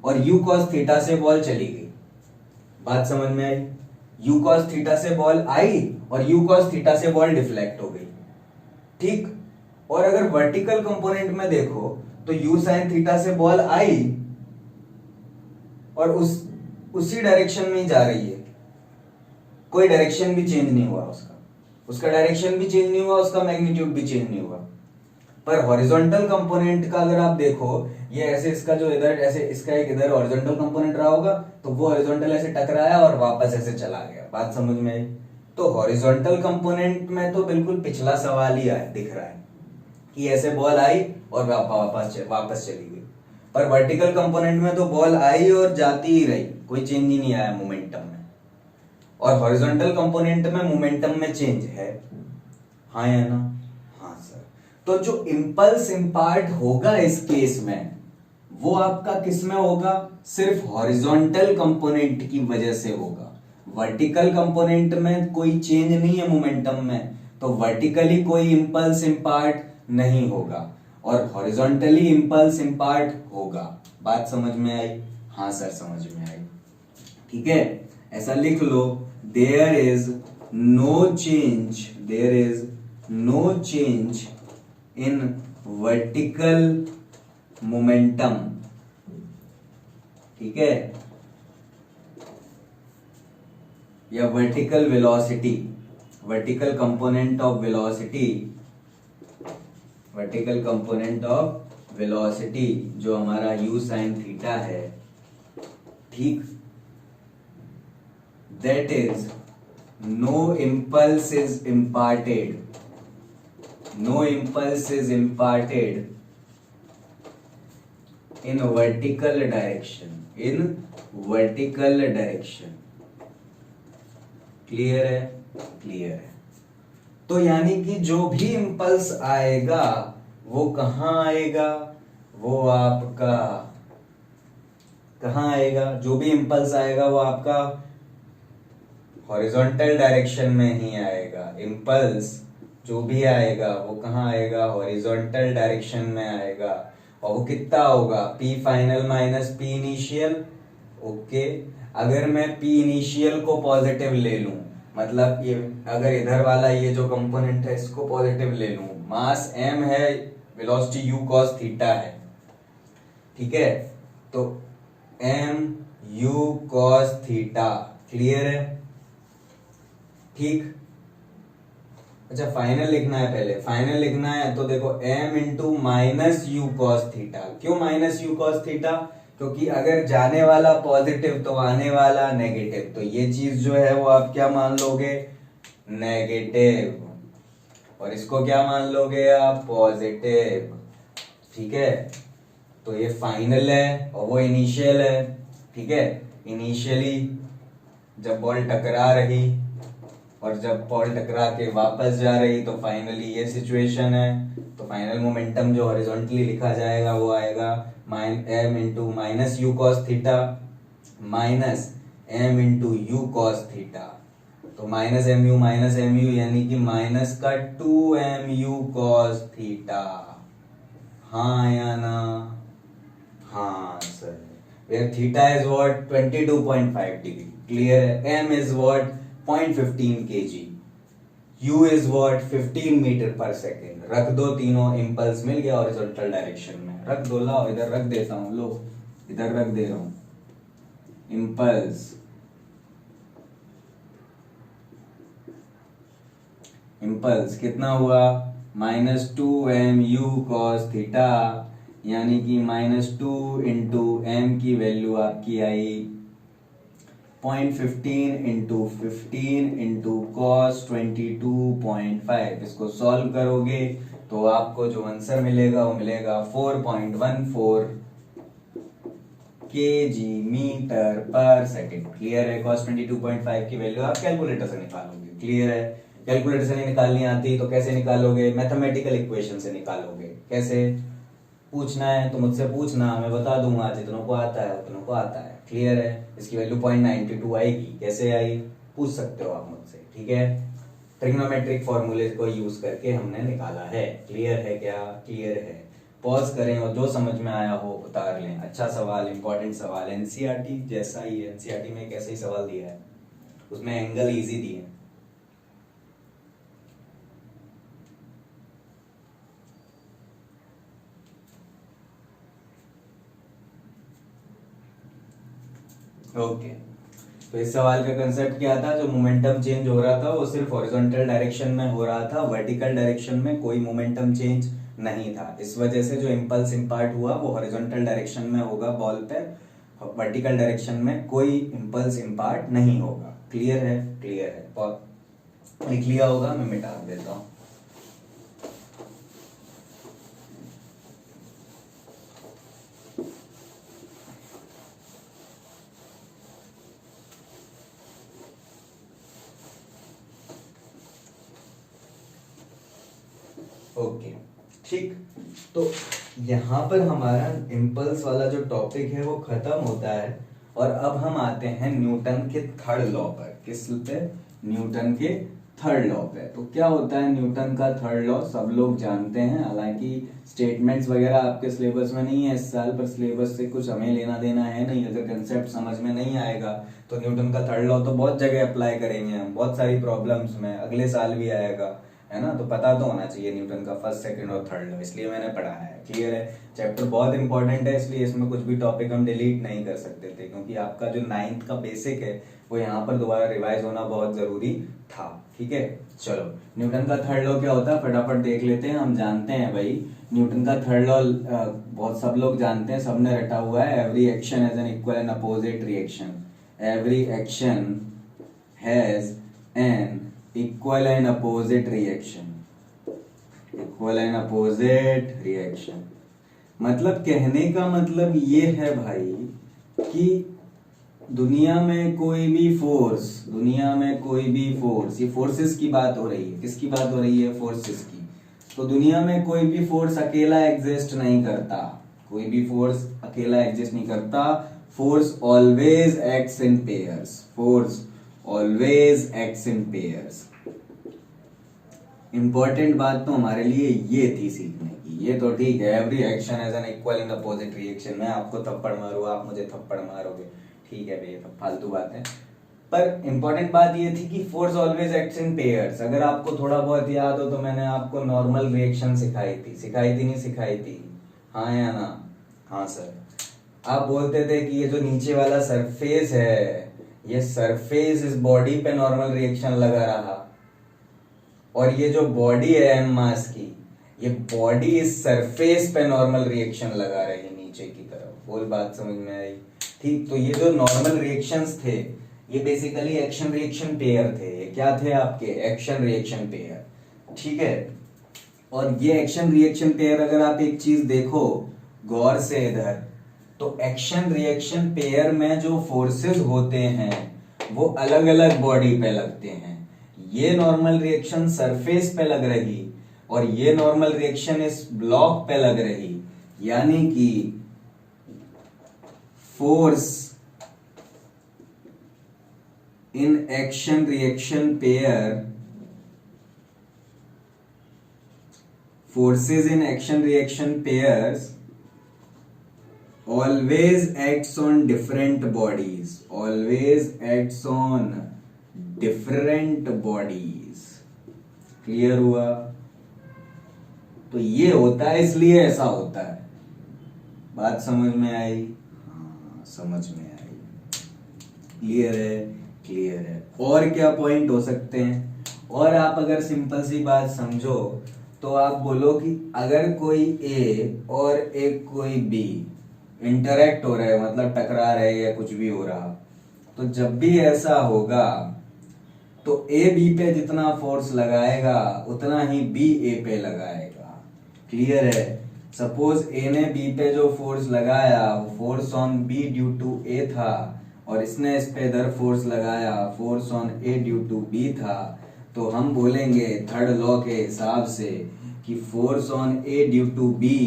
और u cos थीटा से बॉल चली गई। बात समझ में आई? u cos थीटा से बॉल आई और u cos थीटा से बॉल डिफ्लेक्ट हो गई, ठीक? और अगर वर्टिकल कंपोनेंट में देखो तो u sin थीटा से बॉल आई और उसी डायरेक्शन में ही जा रही है, कोई डायरेक्शन भी चेंज नहीं हुआ उसका डायरेक्शन भी चेंज नहीं हुआ, उसका मैग्नीट्यूड भी चेंज नहीं हुआ। पर हॉरिजॉन्टल कंपोनेंट का अगर आप देखो, ये ऐसे इसका जो इधर ऐसे इसका एक इधर हॉरिजॉन्टल कंपोनेंट रहा होगा, तो वो हॉरिजॉन्टल ऐसे टकराया और वापस ऐसे चला गया। बात समझ में आई? तो हॉरिजॉन्टल कंपोनेंट में तो बिल्कुल पिछला सवाल ही दिख रहा है कि ऐसे बॉल आई और वापस चली गई। पर वर्टिकल कंपोनेंट में तो बॉल आई और जाती ही रही, कोई चेंज ही नहीं आया मोमेंटम में, और हॉरिजॉन्टल कंपोनेंट में मोमेंटम में चेंज है, हाँ या ना? हाँ सर। तो जो इंपल्स इंपार्ट होगा इस केस में, वो आपका किस में होगा? सिर्फ हॉरिजॉन्टल कंपोनेंट की वजह से होगा। वर्टिकल कंपोनेंट में कोई चेंज नहीं है मोमेंटम में, तो वर्टिकली कोई इंपल्स इंपार्ट नहीं होगा और हॉरिजॉन्टली इंपल्स इंपार्ट होगा। बात समझ में आई? हाँ सर समझ में आई। ठीक है, ऐसा लिख लो, there is no change in vertical momentum. ठीक है, या vertical velocity, vertical component of velocity जो हमारा u sin थीटा है, ठीक? That is, no impulse is imparted in vertical direction. Clear है? क्लियर है। तो यानी कि जो भी इंपल्स आएगा वो कहां आएगा? वो आपका कहां आएगा? जो भी इंपल्स आएगा वो आपका हॉरिजॉन्टल डायरेक्शन में ही आएगा। इंपल्स जो भी आएगा वो कहां आएगा? हॉरिजॉन्टल डायरेक्शन में आएगा। और वो कितना होगा? P final minus P initial. Okay, अगर मैं P इनिशियल को पॉजिटिव ले लूं, मतलब ये अगर इधर वाला ये जो कंपोनेंट है इसको पॉजिटिव ले लूं, मास m है, वेलोसिटी u cos थीटा है, ठीक है? तो m u cos theta, clear है? ठीक। अच्छा, फाइनल लिखना है, पहले फाइनल लिखना है तो देखो m into minus you cos theta. क्यों माइनस यू कॉस थीटा? क्योंकि अगर जाने वाला पॉजिटिव तो आने वाला नेगेटिव, तो ये चीज जो है वो आप क्या मान लोगे? नेगेटिव। और इसको क्या मान लोगे आप? पॉजिटिव। ठीक है, तो ये फाइनल है और वो इनिशियल है। ठीक है, इनिशियली जब बॉल टकरा रही और जब बॉल टकरा के वापस जा रही तो फाइनली ये सिचुएशन है। तो फाइनल मोमेंटम जो हॉरिजॉन्टली लिखा जाएगा वो आएगा m into minus you cos theta minus m into you cos theta. तो माइनस एम यू यानी कि माइनस का 2mu कॉस थीटा। हाँ या ना? हाँ सर। Where theta is what 22.5 degree. Clear है? m is what 0.15 kg, u is what 15 metre per second. रख दो, तीनों इंपल्स मिल गया हॉरिजॉन्टल डायरेक्शन में। रख दो, लाओ इधर रख देता हूं, लो इधर रख दे रहा हूं। इंपल्स कितना हुआ? -2mu cos थीटा, यानी कि -2 इंटू एम की वैल्यू आपकी आई 0.15 इंटू 15 इंटू कॉस 22.5। इसको सॉल्व करोगे तो आपको जो आंसर मिलेगा वो मिलेगा 4.14 kg metre per second. Clear है? cos 22.5 की वैल्यू आप कैलकुलेटर से निकालोगे। क्लियर है? कैलकुलेटर से नहीं निकालनी आती तो कैसे निकालोगे? मैथमेटिकल इक्वेशन से निकालोगे। कैसे? पूछना है तो मुझसे पूछना, मैं बता दूंगा। जितनों को आता है उतनों को आता है। क्लियर है? इसकी वैल्यू 0.92 आएगी। कैसे आई? पूछ सकते हो आप मुझसे। ठीक है, ट्रिग्नोमेट्रिक फॉर्मूले को यूज करके हमने निकाला है। क्लियर है क्या? क्लियर है। पॉज करें और जो समझ में आया हो उतार लें। अच्छा सवाल, इंपॉर्टेंट सवाल, एनसीईआरटी जैसा ही है। एनसीईआरटी में कैसे ही सवाल दिया है, उसमें एंगल इजी दिए। ओके, तो इस सवाल का कंसेप्ट क्या था? जो मोमेंटम चेंज हो रहा था वो सिर्फ हॉरिजॉन्टल डायरेक्शन में हो रहा था, वर्टिकल डायरेक्शन में कोई मोमेंटम चेंज नहीं था। इस वजह से जो इंपल्स इम्पार्ट हुआ वो हॉरिजॉन्टल डायरेक्शन में होगा बॉल पे, वर्टिकल डायरेक्शन में कोई इंपल्स इम्पार्ट नहीं होगा। क्लियर है? क्लियर है। लिख लिया होगा, मैं मिटा देता हूँ। ओके, ठीक। तो यहाँ पर हमारा इम्पल्स वाला जो टॉपिक है वो खत्म होता है और अब हम आते हैं न्यूटन के थर्ड लॉ पर। किस पे? न्यूटन के थर्ड लॉ पे। तो क्या होता है न्यूटन का थर्ड लॉ? सब लोग जानते हैं, हालांकि स्टेटमेंट्स वगैरह आपके सिलेबस में नहीं है इस साल, पर सिलेबस से कुछ हमें लेना देना है नहीं। अगर कंसेप्ट समझ में नहीं आएगा तो न्यूटन का थर्ड लॉ तो बहुत जगह अप्लाई करेंगे हम, बहुत सारी प्रॉब्लम्स में, अगले साल भी आएगा, है ना? तो पता तो होना चाहिए न्यूटन का फर्स्ट, सेकंड और थर्ड लॉ, इसलिए मैंने पढ़ा है। क्लियर है? चैप्टर बहुत इंपॉर्टेंट है, इसलिए इसमें कुछ भी टॉपिक हम डिलीट नहीं कर सकते थे, क्योंकि आपका जो 9th का बेसिक है वो यहाँ पर दोबारा रिवाइज होना बहुत जरूरी था। ठीक है, चलो न्यूटन का थर्ड लॉ क्या होता है फटाफट देख लेते हैं। हम जानते हैं भाई न्यूटन का थर्ड लॉ बहुत सब लोग जानते हैं, सबने रटा हुआ है। Every action has an equal and opposite reaction. Every action has an equal and opposite reaction. Equal and opposite reaction मतलब कहने का मतलब ये है भाई कि दुनिया में कोई भी फोर्स, दुनिया में कोई भी फोर्स, ये फोर्सेस की बात हो रही है। किसकी बात हो रही है? फोर्सेस की। तो दुनिया में कोई भी फोर्स अकेला एग्जिस्ट नहीं करता, कोई भी फोर्स अकेला एग्जिस्ट नहीं करता। Force always acts in pairs. Force always acts in pairs. Important बात तो हमारे लिए ये थी सीखने की। ये तो ठीक है, every action has an equal and opposite reaction. मैं आपको थप्पड़ मारूं, आप मुझे थप्पड़ मारोगे, ठीक है भाई, ये फालतू बात है। पर इंपॉर्टेंट बात ये थी कि force always acts in pairs. अगर आपको थोड़ा बहुत याद हो तो मैंने आपको नॉर्मल रिएक्शन सिखाई थी नहीं सिखाई थी? हाँ या ना? हाँ सर। आप बोलते थे कि ये जो नीचे वाला सरफेस है, ये सरफेस इस बॉडी पे नॉर्मल रिएक्शन लगा रहा, और ये जो बॉडी है एम मास की, ये बॉडी इस सरफेस पे नॉर्मल रिएक्शन लगा रही है नीचे की तरफ। बोल बात समझ में आई? ठीक। तो ये जो नॉर्मल रिएक्शंस थे ये बेसिकली एक्शन रिएक्शन पेयर थे। ये क्या थे आपके? Action reaction pair. ठीक है, और ये एक्शन रिएक्शन पेयर, अगर आप एक चीज देखो गौर से इधर, तो एक्शन रिएक्शन पेयर में जो फोर्सेस होते हैं वो अलग अलग बॉडी पे लगते हैं। ये नॉर्मल रिएक्शन सरफेस पे लग रही और ये नॉर्मल रिएक्शन इस ब्लॉक पे लग रही, यानी कि force in action reaction pair, forces in action reaction pairs always acts on different bodies, always acts on different bodies। Clear हुआ? तो ये होता है इसलिए ऐसा होता है। बात समझ में आई? हाँ समझ में आई। क्लियर है? क्लियर है। और क्या पॉइंट हो सकते हैं? और आप अगर सिंपल सी बात समझो तो आप बोलो कि अगर कोई ए और एक कोई बी इंटरेक्ट हो रहे, मतलब टकरा रहे या कुछ भी हो रहा, तो जब भी ऐसा होगा तो ए बी पे जितना फोर्स लगाएगा उतना ही बी ए पे लगाएगा। क्लियर है? सपोज ए ने बी पे जो फोर्स लगाया वो force on B due to A था, और इसने इस पे इधर फोर्स लगाया force on A due to B था, तो हम बोलेंगे थर्ड लॉ के हिसाब से कि force on A due to B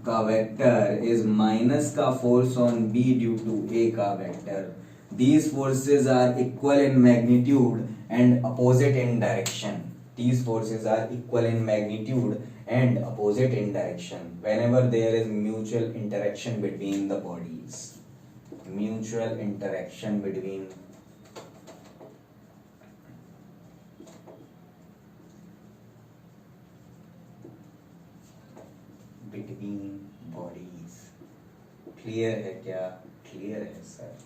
का वेक्टर इज माइनस का force on B due to A का vector. These forces are equal in magnitude and opposite in direction. These forces are equal in magnitude and opposite in direction whenever there is mutual interaction between the bodies. Mutual interaction between bodies। Clear है क्या? क्लियर है सर।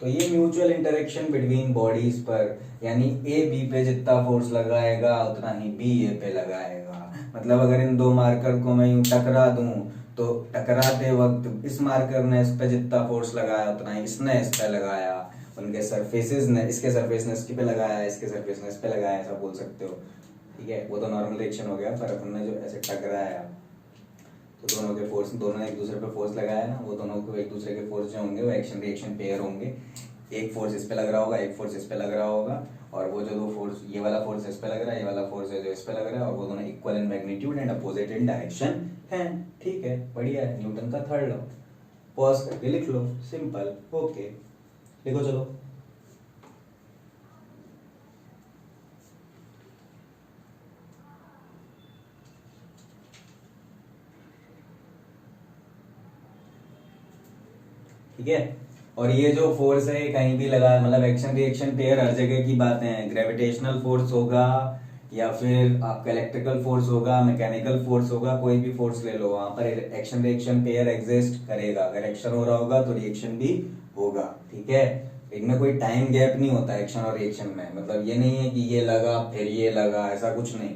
तो ये म्यूचुअल इंटरेक्शन बिटवीन बॉडीज पर, यानी ए बी पे जितना फोर्स लगाएगा उतना ही बी ए पे लगाएगा। मतलब अगर इन दो मार्कर को मैं यूं टकरा दूं तो टकराते वक्त इस मार्कर ने इस पे जितना फोर्स लगाया उतना ही इसने इस पे लगाया। उनके सरफेसेस ने, इसके सरफेस ने इसके पे लगाया, इसके सरफेस ने इस पे लगाया, ऐसा बोल सकते हो। ठीक है, वो तो नॉर्मल रिएक्शन हो गया, पर अपन ने जो ऐसे टकराया तो दोनों के फोर्स, दोनों ने एक दूसरे पे फोर्स लगाया ना, वो दोनों को एक दूसरे के फोर्स जो होंगे वो एक्शन रिएक्शन पेयर होंगे। एक फोर्स इस पे लग रहा होगा, एक फोर्स इस पे लग रहा होगा, और वो जो दो फोर्स, ये वाला फोर्स इस पे लग रहा है, ये वाला फोर्स है जो इस पे लग रहा है, और वो दोनों equal in magnitude and opposite in direction हैं। ठीक है, बढ़िया है। न्यूटन का थर्ड लॉ पॉज करके लिख लो, सिंपल। ओके, लिखो चलो। ठीक है, और ये जो फोर्स है कहीं भी लगा, मतलब एक्शन रिएक्शन पेयर हर जगह की बातें हैं। ग्रेविटेशनल फोर्स होगा या फिर आपका इलेक्ट्रिकल फोर्स होगा, मैकेनिकल फोर्स होगा, कोई भी फोर्स ले लो, वहां पर एक्शन रिएक्शन पेयर एग्जिस्ट करेगा। अगर एक्शन हो रहा होगा तो रिएक्शन भी होगा। ठीक है, इनमें कोई टाइम गैप नहीं होता एक्शन और रिएक्शन में। मतलब ये नहीं है कि ये लगा फिर ये लगा, ऐसा कुछ नहीं।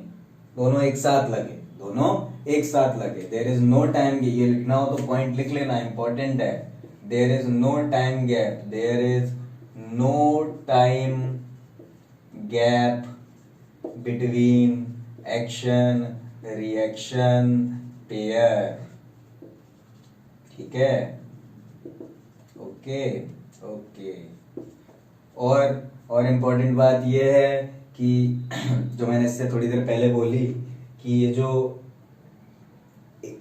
दोनों एक साथ लगे, दोनों एक साथ लगे। There is no time. ये लिखना हो तो पॉइंट लिख लेना, इंपॉर्टेंट है। There is no time gap. There is no time gap between action reaction pair। ठीक है, ओके ओके। और इम्पोर्टेंट बात यह है कि जो मैंने इससे थोड़ी देर पहले बोली कि ये जो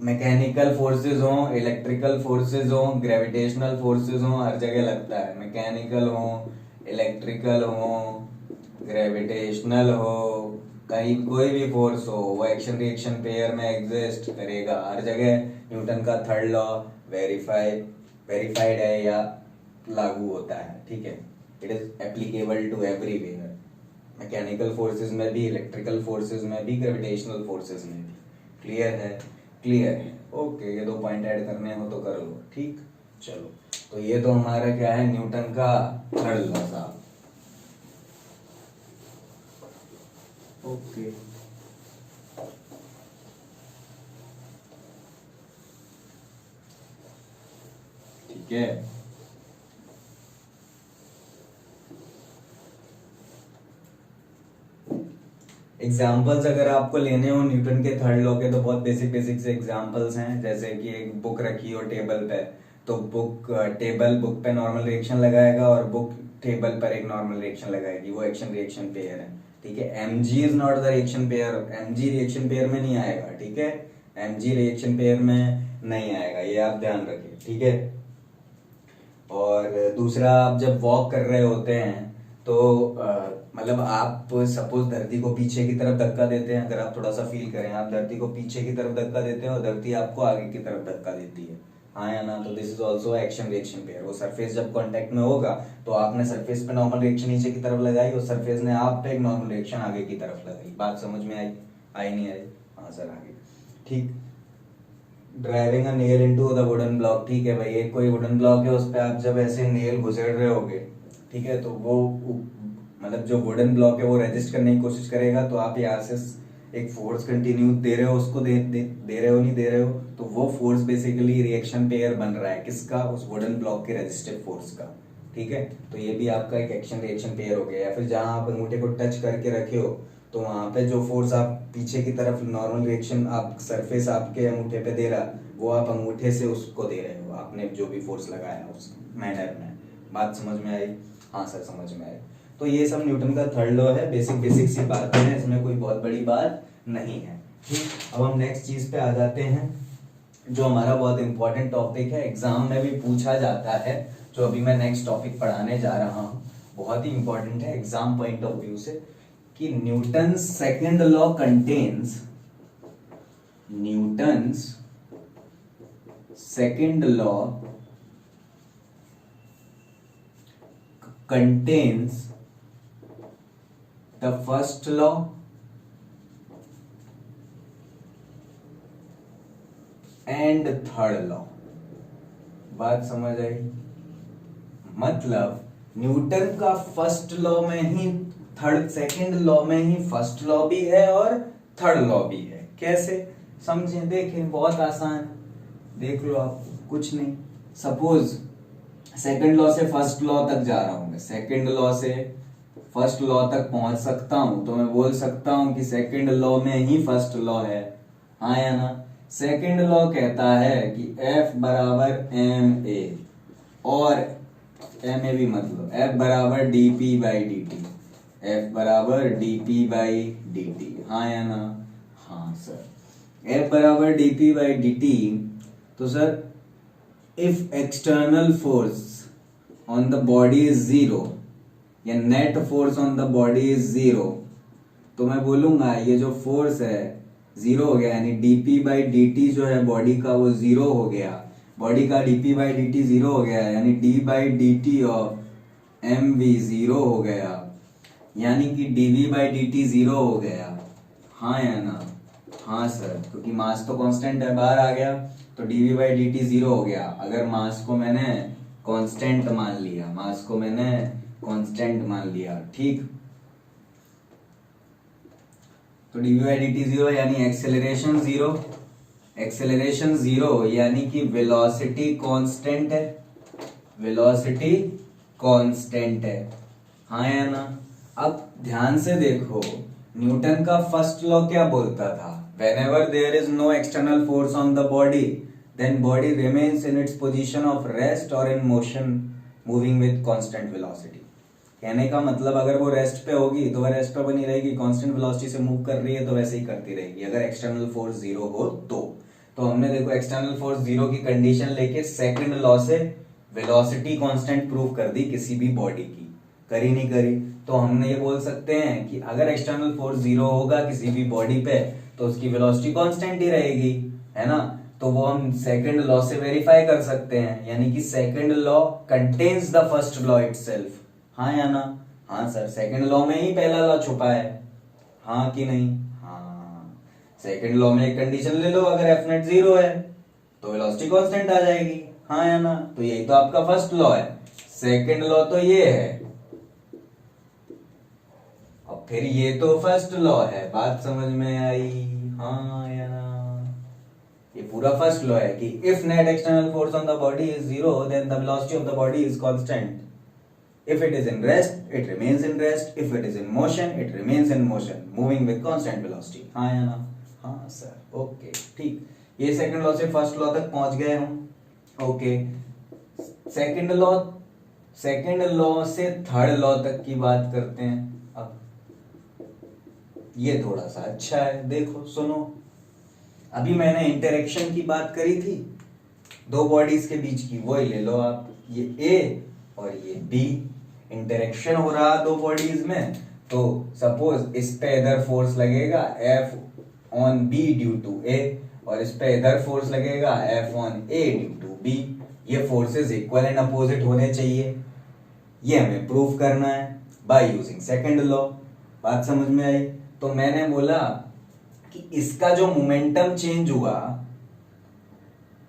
मैकेनिकल फोर्सेस हो, इलेक्ट्रिकल फोर्सेस हो, ग्रेविटेशनल फोर्सेस हो, हर जगह लगता है। मैकेनिकल हो, इलेक्ट्रिकल हो, ग्रेविटेशनल हो, कहीं कोई भी फोर्स हो, वो एक्शन रिएक्शन पेयर में एग्जिस्ट करेगा हर जगह। न्यूटन का थर्ड लॉ वेरीफाइड है या लागू होता है। ठीक है, it is applicable to everywhere. Mechanical forces में भी, इलेक्ट्रिकल फोर्सेस में भी, ग्रेविटेशनल फोर्सेस में भी। क्लियर है? क्लियर है। ओके, ये दो पॉइंट ऐड करने हो तो कर लो। ठीक, चलो। तो ये तो हमारा क्या है, न्यूटन का थर्ड लॉ साहब। ओके, ठीक है। एग्जाम्पल्स अगर आपको लेने हो न्यूटन के थर्ड लॉ के, तो बहुत बेसिक बेसिक से एग्जाम्पल्स हैं। जैसे कि एक बुक रखी हो टेबल पे, तो बुक पे नॉर्मल रिएक्शन लगाएगा और बुक टेबल पर एक नॉर्मल रिएक्शन लगाएगी, वो एक्शन रिएक्शन पेयर है। ठीक है, m g is not the reaction pair, m g reaction pair में नहीं आएगा। ठीक है, एम जी रिएक्शन पेयर में नहीं आएगा, ये आप ध्यान रखें। ठीक है, और दूसरा, आप जब वॉक कर रहे होते हैं तो मतलब आप सपोज धरती को पीछे की तरफ धक्का देते हैं, अगर आप थोड़ा सा फील करें, आप धरती को पीछे की तरफ धक्का देते हैं और धरती आपको आगे की तरफ धक्का देती है, हाँ या ना? तो this is also action reaction pair. वो सरफेस जब कांटेक्ट में होगा तो आपने सरफेस पे नॉर्मल रिएक्शन नीचे की तरफ लगाई और सरफेस ने आप पे एक नॉर्मल रिएक्शन आगे की तरफ लगाई। बात समझ में आई? आई नहीं आई? हाँ सर, आगे। ठीक, driving a nail into the wooden block. ठीक है भाई, एक कोई वुडन ब्लॉक है, उस पे आप जब ऐसे नेल घुसेड़ रहे होगे, ठीक है, तो वो मतलब जो वुडन ब्लॉक है वो रेजिस्ट करने की कोशिश करेगा, तो आप यहाँ से एक फोर्स कंटिन्यू दे रहे हो उसको, दे रहे हो नहीं दे रहे हो, तो वो फोर्स बेसिकली रिएक्शन पेयर बन रहा है। किसका? उस वुडन ब्लॉक के रेजिस्टिव फोर्स का। ठीक है, तो ये भी आपका एक एक्शन रिएक्शन पेयर हो गया। या फिर जहां आप अंगूठे को टच करके रखे हो, तो वहां पे जो फोर्स आप पीछे की तरफ नॉर्मल रिएक्शन आप सरफेस आपके अंगूठे पे दे रहा, वो आप अंगूठे से उसको दे रहे हो, आपने जो भी फोर्स लगाया उस मैनर में। बात समझ में आई? हाँ सर, समझ में आई। तो ये सब न्यूटन का थर्ड लॉ है, बेसिक बेसिक सी बातें हैं, इसमें कोई बहुत बड़ी बात नहीं है। ठीक, अब हम नेक्स्ट चीज पे आ जाते हैं, जो हमारा बहुत इंपॉर्टेंट टॉपिक है, एग्जाम में भी पूछा जाता है, जो अभी मैं नेक्स्ट टॉपिक पढ़ाने जा रहा हूँ, बहुत ही इंपॉर्टेंट है एग्जाम पॉइंट ऑफ व्यू से, कि Newton's second law contains, Newton's second law contains the first law and third law. बात समझ आई? मतलब न्यूटन का फर्स्ट लॉ में ही सेकंड लॉ में ही फर्स्ट लॉ भी है और थर्ड लॉ भी है। कैसे समझे? देखें, बहुत आसान, देख लो आप, कुछ नहीं। सपोज सेकंड लॉ से फर्स्ट लॉ तक जा रहा हूं मैं, सेकंड लॉ से फर्स्ट लॉ तक पहुंच सकता हूं, तो मैं बोल सकता हूं कि सेकंड लॉ में ही फर्स्ट लॉ है, हाँ या ना? सेकंड लॉ कहता है कि F बराबर एम ए, और एम ए भी मतलब F बराबर d p by d t, F बराबर d p by d t, हाँ या ना? हाँ सर, F बराबर d p by d t. तो sir, if external force on the body is zero, या net force on the body is zero, तो मैं बोलूंगा ये जो फोर्स है जीरो हो गया, यानी dp बाई डी टी जो है बॉडी का वो जीरो हो गया, बॉडी का dp by d t zero हो गया, यानी d by d t of m v zero हो गया, यानी कि dv by d t zero हो गया, हाँ या ना? हाँ सर, क्योंकि मास तो कांस्टेंट है, बाहर आ गया, तो dv by d t zero हो गया। अगर मास को मैंने कांस्टेंट मान लिया, मास को मैंने कांस्टेंट मान लिया, ठीक, तो dv by d t zero, यानी एक्सेलरेशन जीरो, एक्सेलरेशन जीरो, यानी कि वेलोसिटी कांस्टेंट है, वेलोसिटी कांस्टेंट है, हाँ या ना? अब ध्यान से देखो, न्यूटन का फर्स्ट लॉ क्या बोलता था? whenever there is no external force on the body, then body remains in its position of rest or in motion moving with constant velocity। कहने का मतलब, अगर वो रेस्ट पे होगी तो वह रेस्ट पे बनी रहेगी, कांस्टेंट वेलोसिटी से मूव कर रही है तो वैसे ही करती रहेगी, अगर एक्सटर्नल फोर्स जीरो हो तो हमने देखो एक्सटर्नल फोर्स जीरो की कंडीशन लेके सेकंड लॉ से वेलोसिटी कांस्टेंट प्रूव कर दी किसी भी बॉडी की, करी नहीं करी? तो हमने ये बोल सकते हैं कि अगर एक्सटर्नल फोर्स जीरो होगा किसी भी बॉडी पे, तो उसकी वेलोसिटी कांस्टेंट ही रहेगी, है ना? तो वो हम सेकंड लॉ से वेरीफाई कर सकते हैं, यानी कि second law contains the first law itself, हाँ या ना? हाँ सर, सेकंड लॉ में ही पहला लॉ छुपा है, हाँ कि नहीं? हाँ, सेकंड लॉ में एक कंडीशन ले लो, अगर एफ नेट जीरो है तो वेलोसिटी कांस्टेंट आ जाएगी, हाँ या ना? तो यही तो आपका फर्स्ट लॉ है। सेकंड लॉ तो ये है, और फिर ये तो फर्स्ट लॉ है। बात समझ में आई? हाँ या ना? ये पूरा फर्स्ट लॉ है कि if net external force on the body is zero, then the velocity of the body is constant. If it is in rest, it remains in rest. If it is in motion, it remains in motion, moving with constant velocity. हाँ या ना? हाँ सर, ओके ठीक। ये सेकंड लॉ से फर्स्ट लॉ तक पहुंच गए हम। ओके, सेकंड लॉ से थर्ड लॉ तक की बात करते हैं। अब ये थोड़ा सा अच्छा है, देखो सुनो। अभी मैंने इंटरेक्शन की बात करी थी दो बॉडीज के बीच की, वही ले लो आप, ये ए और ये बी। इंटरेक्शन हो रहा दो बॉडीज में, तो सपोज इस पे इधर फोर्स लगेगा F on B due to A, और इस पे इधर फोर्स लगेगा F on A due to B। ये फोर्सेस इक्वल एंड अपोजिट होने चाहिए, ये हमें प्रूव करना है बाय यूजिंग सेकंड लॉ। बात समझ में आई? तो मैंने बोला कि इसका जो मोमेंटम चेंज हुआ,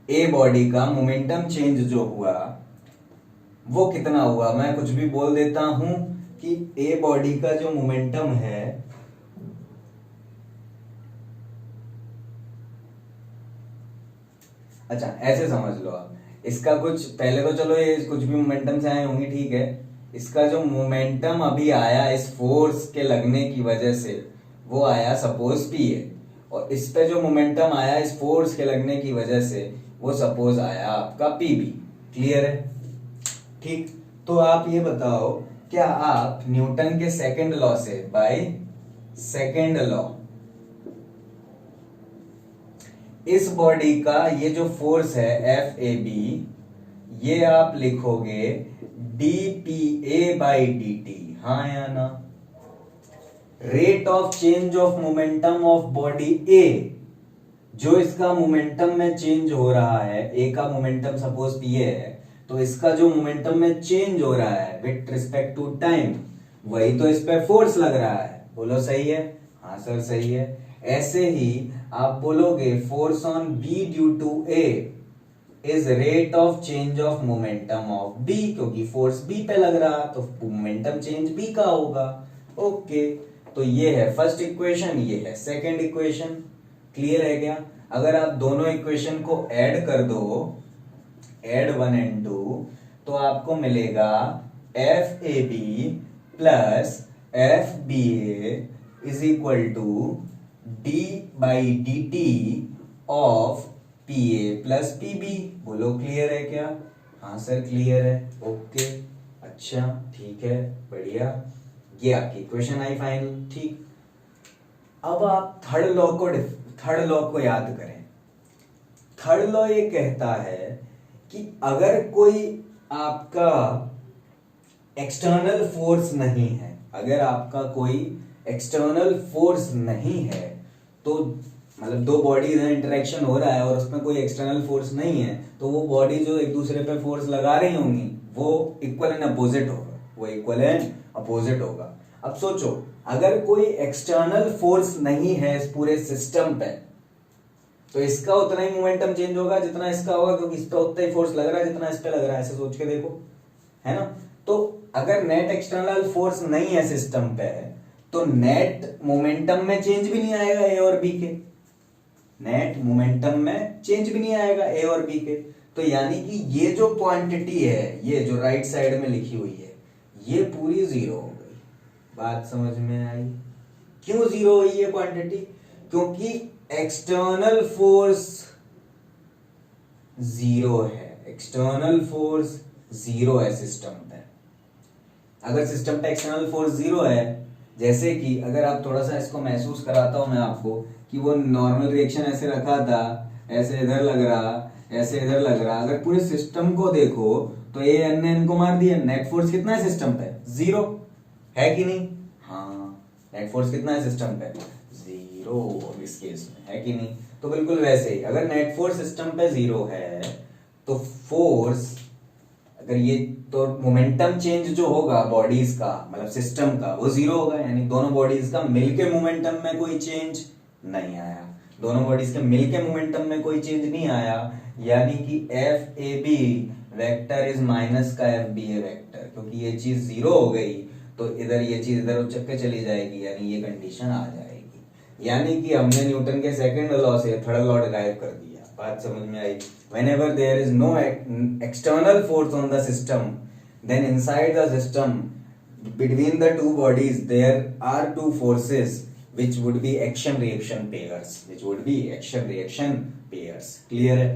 ए बॉडी का मोमेंटम चेंज जो हुआ वो कितना हुआ, मैं कुछ भी बोल देता हूं कि ए बॉडी का जो मोमेंटम है अच्छा ऐसे समझ लो आप, इसका कुछ पहले तो चलो ये कुछ भी मोमेंटम से आए होंगी, ठीक है। इसका जो मोमेंटम अभी आया इस फोर्स के लगने की वजह से, वो आया सपोज पी है, और इस पे जो मोमेंटम आया इस फोर्स के लगने की वजह से वो सपोज आया आपका पी बी। क्लियर है? ठीक। तो आप ये बताओ, क्या आप न्यूटन के सेकंड लॉ से, बाय सेकंड लॉ, इस बॉडी का ये जो फोर्स है एफ ए बी, ये आप लिखोगे d p A by d t, हाँ या ना? Rate of change of momentum of body A, जो इसका मोमेंटम में चेंज हो रहा है, ए का मोमेंटम सपोज पी ए है, तो इसका जो मोमेंटम में चेंज हो रहा है विथ रिस्पेक्ट टू टाइम, वही तो इस पे फोर्स लग रहा है। बोलो सही है? हाँ सर सही है। ऐसे ही आप बोलोगे force on B due to A is rate of change of momentum of B, क्योंकि फोर्स बी पे लग रहा तो मोमेंटम चेंज बी का होगा। ओके, तो ये है फर्स्ट इक्वेशन, ये है सेकंड इक्वेशन। क्लियर है क्या? अगर आप दोनों इक्वेशन को ऐड कर दो, ऐड 1 and 2, तो आपको मिलेगा F A B plus F B A is equal to d by d t of p A plus p B. बोलो क्लियर है क्या? हाँ सर क्लियर है। ओके, अच्छा ठीक है, बढ़िया। ये आपकी इक्वेशन आई फाइनल। ठीक, अब आप थर्ड लॉ को याद करें। थर्ड लॉ ये कहता है कि अगर कोई आपका एक्सटर्नल फोर्स नहीं है, अगर आपका कोई एक्सटर्नल फोर्स नहीं है, तो मतलब दो बॉडीज हैं, इंटरेक्शन हो रहा है और उसमें कोई एक्सटर्नल फोर्स नहीं है, तो वो बॉडी जो एक दूसरे पे फोर्स लगा रही होंगी वो इक्वल एंड अपोजिट होगा, वो इक्वल एंड अपोजिट होगा। अब सोचो, अगर कोई एक्सटर्नल फोर्स नहीं है इस पूरे सिस्टम पे, तो इसका उतना ही मोमेंटम चेंज होगा जितना इसका होगा, क्योंकि इस पे उतना ही फोर्स लग रहा है जितना इस पे लग रहा है। ऐसे सोच के देखो, है ना? तो अगर नेट एक्सटर्नल फोर्स नहीं है सिस्टम पे, तो नेट मोमेंटम में चेंज भी नहीं आएगा ए और बी के, नेट मोमेंटम में चेंज भी नहीं आएगा ए और बी के। तो यानी कि ये जो क्वांटिटी है, ये जो राइट साइड में लिखी हुई है, ये पूरी जीरो हो गई। बात समझ में आई? क्यों जीरो हुई ये क्वांटिटी? क्योंकि एक्सटर्नल फोर्स जीरो है, एक्सटर्नल फोर्स जीरो है सिस्टम पे। अगर सिस्टम पे एक्सटर्नल फोर्स जीरो है, जैसे कि अगर आप थोड़ा सा इसको महसूस कराता हूं मैं आपको कि वो नॉर्मल रिएक्शन ऐसे रखा था, ऐसे इधर लग रहा, ऐसे इधर लग रहा, अगर पूरे सिस्टम को देखो तो ए एन ने इनको मार दिया। नेट फोर्स कितना है सिस्टम पे? जीरो है कि नहीं? हाँ, नेट फोर्स कितना है सिस्टम पे? जीरो इस केस में, है कि नहीं? तो बिल्कुल वैसे ही अगर नेट फोर्स सिस्टम पे जीरो है, तो फोर्स अगर ये, तो मोमेंटम चेंज जो होगा बॉडीज का, मतलब सिस्टम का, वो जीरो होगा। यानी दोनों बॉडीज का मिलके मोमेंटम में कोई चेंज नहीं आया, दोनों बॉडीज के मिलके मोमेंटम में कोई चेंज नहीं आया। यानी कि F A B vector is minus का एफ बी ए वेक्टर, क्योंकि ये चीज जीरो हो गई तो इधर ये चीज इधर उचक के चली जाएगी, यानी ये कंडीशन आ जाएगी। यानी कि हमने न्यूटन के सेकंड लॉ से थर्ड लॉ डिराइव कर दिया। बात समझ में आई? Whenever there is no external force on the system, Then inside the system, between the two bodies, there are two forces which would be action reaction pairs, which would be action reaction pairs. Clear है?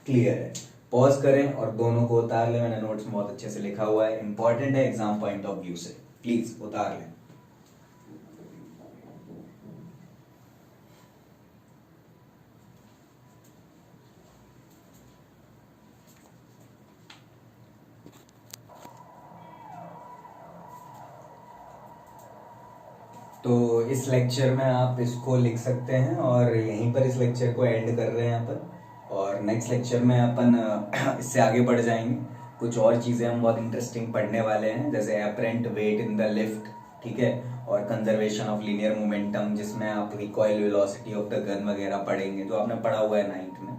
क्लियर है. पॉज करें और दोनों को उतार लें. मैंने नोट्स में बहुत अच्छे से लिखा हुआ है, इंपॉर्टेंट है एग्जाम पॉइंट ऑफ व्यू से. प्लीज उतार लें. तो इस लेक्चर में आप इसको लिख सकते हैं और यहीं पर इस लेक्चर को एंड कर रहे हैं अपन. और नेक्स्ट लेक्चर में अपन इससे आगे बढ़ जाएंगे. कुछ और चीज़ें हम बहुत इंटरेस्टिंग पढ़ने वाले हैं, जैसे apparent wait in the lift, ठीक है, और कंजर्वेशन ऑफ लीनियर मोमेंटम, जिसमें आप recoil velocity of the gun वगैरह पढ़ेंगे, जो आपने पढ़ा हुआ है 9th में.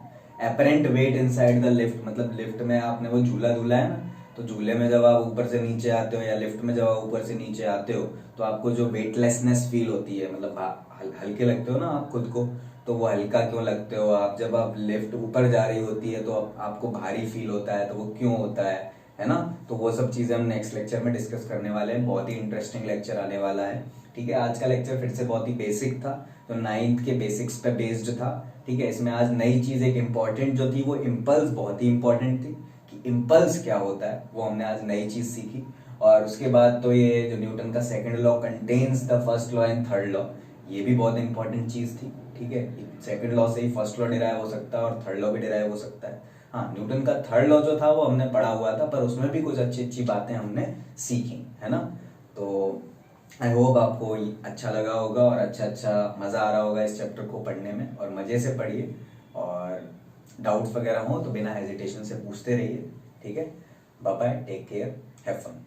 Apparent wait inside the lift मतलब लिफ्ट में आपने वो झूला झूला है ना, तो झूले में जब आप ऊपर से नीचे आते हो या लिफ्ट में जब आप ऊपर से नीचे आते हो तो आपको जो वेटलेसनेस फील होती है, मतलब हल्के लगते हो ना आप खुद को, तो वो हल्का क्यों लगते हो आप? जब आप लिफ्ट ऊपर जा रही होती है तो आपको भारी फील होता है, तो वो क्यों होता है ना? तो वो सब चीज़ें हम नेक्स्ट लेक्चर में डिस्कस करने वाले हैं. बहुत ही इंटरेस्टिंग लेक्चर आने वाला है. ठीक है, आज का लेक्चर फिर से बहुत ही बेसिक था, तो 9th के बेसिक्स पे बेस्ड था. ठीक है, इसमें आज नई चीज़ एक इम्पॉर्टेंट जो थी वो इम्पल्स बहुत ही इंपॉर्टेंट थी, कि इम्पल्स क्या होता है, वो हमने आज नई चीज़ सीखी. और उसके बाद तो ये जो न्यूटन का second law contains the first law and third law, ये भी बहुत इंपॉर्टेंट चीज़ थी. ठीक है, सेकंड लॉ से ही फर्स्ट लॉ डिराइव हो सकता है और थर्ड लॉ भी डिराइव हो सकता है. हाँ, न्यूटन का थर्ड लॉ जो था वो हमने पढ़ा हुआ था, पर उसमें भी कुछ अच्छी अच्छी बातें हमने सीखी, है ना. तो आई होप आपको अच्छा लगा होगा और अच्छा मज़ा आ रहा होगा इस चैप्टर को पढ़ने में, और मज़े से पढ़िए. और डाउट्स वगैरह हो तो बिना हेजिटेशन से पूछते रहिए. ठीक है, bye bye, take care, have fun.